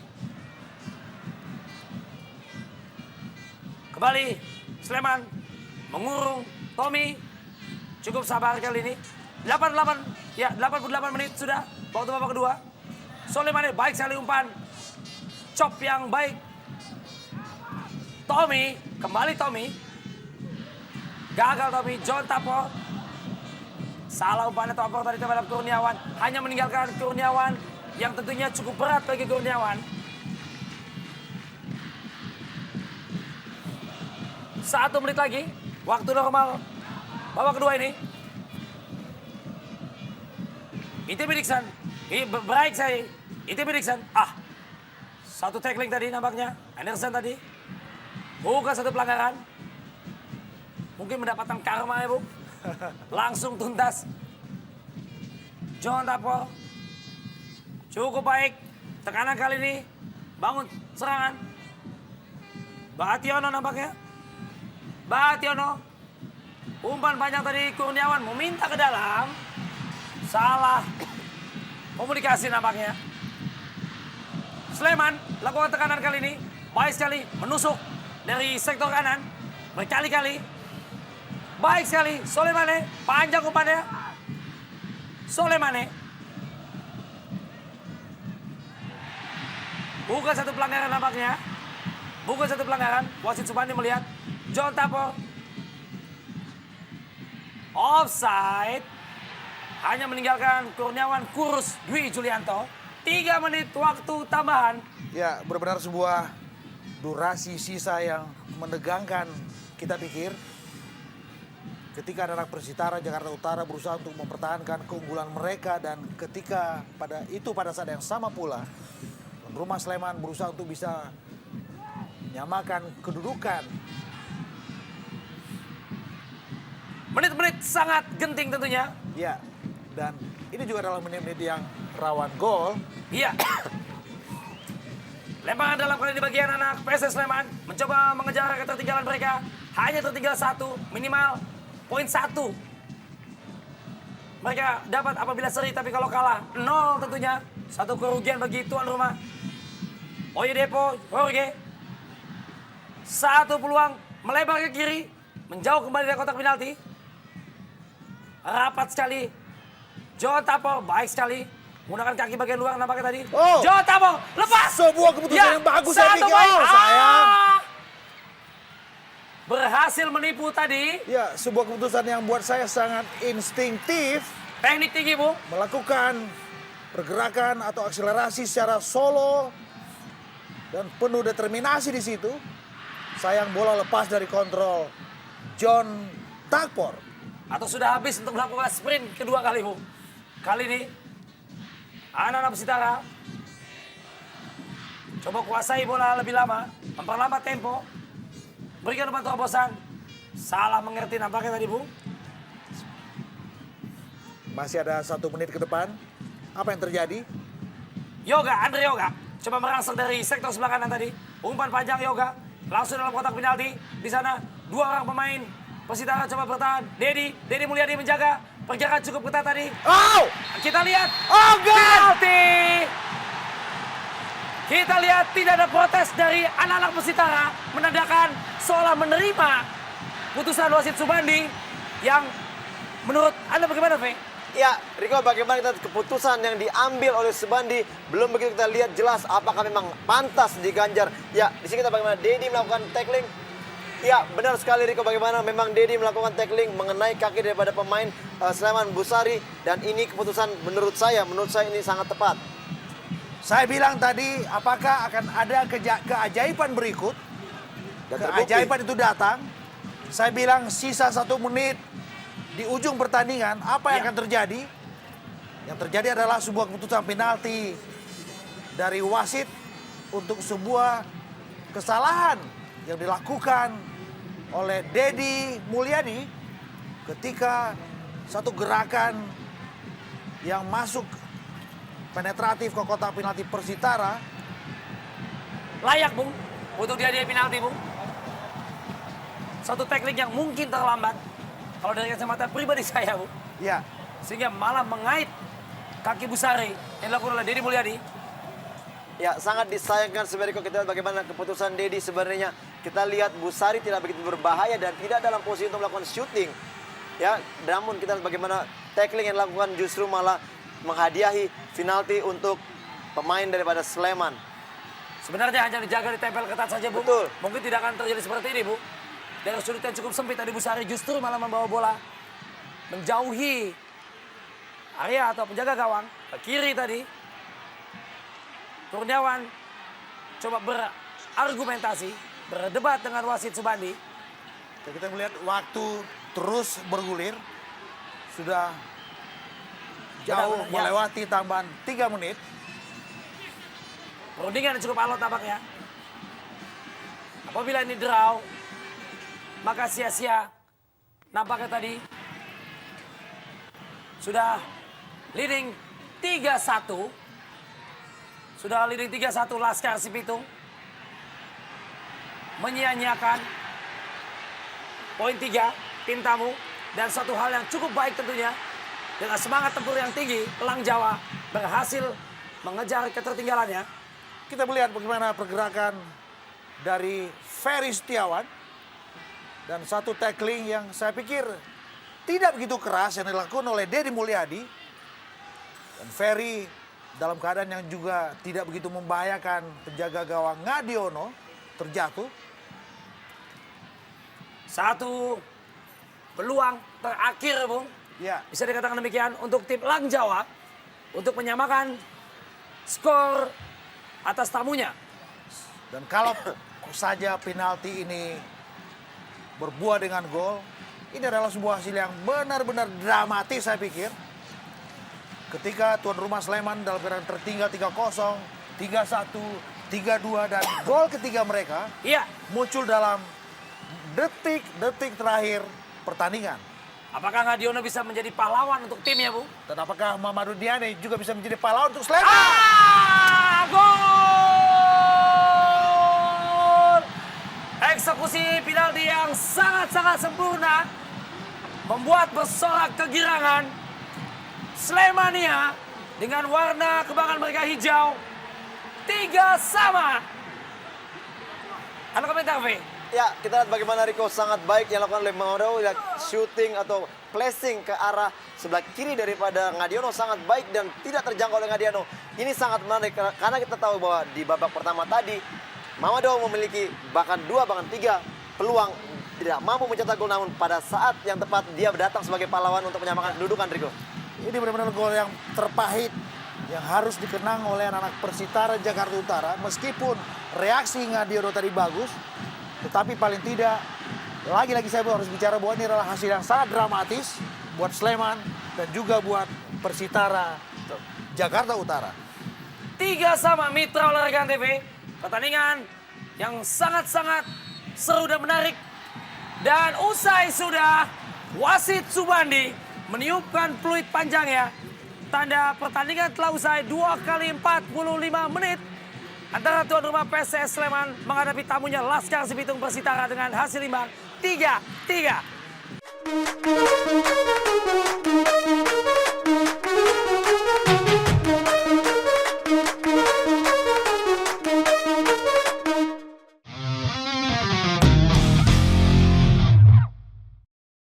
Kembali Sleman mengurung Tommy. Cukup sabar kali ini. 88 menit sudah waktu babak kedua. Soleimani baik sekali umpan. Chop yang baik. Tommy, kembali Tommy. Gagal Tommy, John Tapor. Salah umpannya Tapor tadi terhadap Kurniawan. Hanya meninggalkan Kurniawan yang tentunya cukup berat bagi Kurniawan. 1 menit lagi, waktu normal babak kedua ini. Iti Midikson, baik saya. Iti Midikson, satu tackling tadi nampaknya. Anderson tadi, bukan satu pelanggaran. Mungkin mendapatkan karma ya, Bu. Langsung tuntas. John Tapor, cukup baik. Tekanan kali ini, bangun serangan. Bationo nampaknya. Bationo, umpan panjang tadi Kurniawan meminta ke dalam. Salah komunikasi nampaknya. Sleman lakukan tekanan kali ini. Baik sekali menusuk dari sektor kanan. Berkali-kali. Baik sekali Soleimani. Panjang umpannya. Soleimani. Bukan satu pelanggaran nampaknya. Bukan satu pelanggaran. Wasit Subandi melihat. John Tapor. Offside. Hanya meninggalkan Kurniawan kurus Dwi Julianto. 3 menit waktu tambahan. Ya, benar-benar sebuah durasi sisa yang menegangkan kita pikir. Ketika anak Persitara Jakarta Utara berusaha untuk mempertahankan keunggulan mereka. Dan ketika pada saat yang sama pula, tuan rumah Sleman berusaha untuk bisa menyamakan kedudukan. Menit-menit sangat genting tentunya. Ya, dan ini juga adalah menit-menit yang rawan gol. Iya. Lemparan dalam kali di bagian anak PSS Sleman. Mencoba mengejar ketertinggalan mereka. Hanya tertinggal 1, minimal poin 1. Mereka dapat apabila seri, tapi kalau kalah 0 tentunya. Satu kerugian bagi tuan rumah. Oyedepo, Jorge. 1 peluang melebar ke kiri. Menjauh kembali dari kotak penalti. Rapat sekali. John Tapor baik sekali. Menggunakan kaki bagian luar nampaknya tadi. Oh. John Tapor lepas. Sebuah keputusan yang bagus saya pikir. baik. Sayang. berhasil menipu tadi. Ya, sebuah keputusan yang buat saya sangat instinktif. Teknik tinggi, Bung. Melakukan pergerakan atau akselerasi secara solo dan penuh determinasi di situ. Sayang bola lepas dari kontrol John Tagpor. Atau sudah habis untuk melakukan sprint kedua kali, Bung. Kali ini anak-anak Persitara coba kuasai bola lebih lama, memperlambat tempo, berikan umpan terobosan. Salah mengerti nampaknya tadi, Bung. Masih ada 1 menit ke depan. Apa yang terjadi? Andre Yoga coba merangsek dari sektor sebelah kanan tadi. Umpan panjang Yoga langsung dalam kotak penalti. Di sana 2 orang pemain Persitara coba bertahan. Dedi Mulyadi menjaga. Pergerakan cukup ketat tadi. Oh! Kita lihat. Oh, God! Penalti. Kita lihat tidak ada protes dari anak-anak Persitara. Menandakan seolah menerima putusan wasit Subandi yang menurut Anda bagaimana, Fe? Ya, Riko, bagaimana kita keputusan yang diambil oleh Subandi belum begitu kita lihat jelas apakah memang pantas diganjar. Ya, di sini kita bagaimana Dedi melakukan tackling. Ya, benar sekali Riko, bagaimana memang Dedi melakukan tackling mengenai kaki daripada pemain Sleman Busari, dan ini keputusan menurut saya ini sangat tepat. Saya bilang tadi, apakah akan ada keajaiban berikut? Dan terbukti. Keajaiban itu datang. Saya bilang sisa 1 menit di ujung pertandingan, apa yang akan terjadi? Yang terjadi adalah sebuah keputusan penalti dari wasit untuk sebuah kesalahan yang dilakukan oleh Dedi Mulyadi ketika satu gerakan yang masuk penetratif ke kotak penalti Persitara. Layak, Bung, untuk dia penalti, Bung. Satu teknik yang mungkin terlambat kalau dari kacamata pribadi saya, Bung. Ya, Sehingga malah mengait kaki Busari yang dilakukan oleh Dedi Mulyadi. Ya, sangat disayangkan sebenarnya kalau kita lihat bagaimana keputusan Dedi sebenarnya. Kita lihat Busari tidak begitu berbahaya dan tidak dalam posisi untuk melakukan shooting. Ya, namun kita lihat bagaimana tackling yang dilakukan justru malah menghadiahi penalti untuk pemain daripada Sleman. Sebenarnya hanya dijaga ditempel ketat saja, Bu. Betul. Mungkin tidak akan terjadi seperti ini, Bu. Dari sudut yang cukup sempit tadi Busari justru malah membawa bola menjauhi area atau penjaga gawang ke kiri tadi. Kurniawan coba berargumentasi, berdebat dengan wasit Subandi. dan kita melihat waktu terus bergulir. Sudah jauh Benar-benar, ya. melewati tambahan 3 menit. Perundingan cukup alot tampaknya. Apabila ini draw, maka sia-sia. Nampaknya tadi sudah leading 3-1. Sudah leading 3-1 Laskar Sipitung. Menyia-nyiakan poin 3 tim tamu. Dan satu hal yang cukup baik tentunya. Dengan semangat tempur yang tinggi, Elang Jawa berhasil mengejar ketertinggalannya. Kita melihat bagaimana pergerakan dari Ferry Setiawan. Dan satu tackling yang saya pikir tidak begitu keras yang dilakukan oleh Dedi Mulyadi. Dan Ferry dalam keadaan yang juga tidak begitu membahayakan penjaga gawang Ngadiono terjatuh. Satu peluang terakhir, Bung. Ya, Bisa dikatakan demikian untuk tim Elang Jawa untuk menyamakan skor atas tamunya. dan kalau saja penalti ini berbuah dengan gol, ini adalah sebuah hasil yang benar-benar dramatis saya pikir. Ketika tuan rumah Sleman dalam keadaan tertinggal 3-0, 3-1, 3-2 dan gol ketiga mereka Iya, muncul dalam detik-detik terakhir pertandingan. apakah Ngadiono bisa menjadi pahlawan untuk timnya, Bu? Dan apakah Mamadou Diane juga bisa menjadi pahlawan untuk Sleman? Gol! Eksekusi penalti yang sangat-sangat sempurna membuat bersorak kegirangan Slemania dengan warna kebanggaan mereka hijau. 3-3. Anda komentar, V? Ya, kita lihat bagaimana Rico sangat baik yang dilakukan oleh Mauro, shooting atau placing ke arah sebelah kiri daripada Ngadiono sangat baik dan tidak terjangkau oleh Ngadiono. Ini sangat menarik karena kita tahu bahwa di babak pertama tadi Mamadou memiliki bahkan 2 bahkan 3 peluang tidak mampu mencetak gol, namun pada saat yang tepat dia datang sebagai pahlawan untuk menyamakan kedudukan, Rico. Ini benar-benar gol yang terpahit yang harus dikenang oleh anak-anak Persitara Jakarta Utara. Meskipun reaksi Ngadiono tadi bagus, tetapi paling tidak lagi-lagi saya harus bicara bahwa ini adalah hasil yang sangat dramatis buat Sleman dan juga buat Persitara Jakarta Utara. 3-3 Mitra Olahraga TV. Pertandingan yang sangat-sangat seru dan menarik. Dan usai sudah, wasit Subandi meniupkan peluit panjangnya. Tanda pertandingan telah usai 2 kali 45 menit. Antara tuan rumah PSS Sleman menghadapi tamunya Laskar Cibitung Persitara dengan hasil imbang 3-3.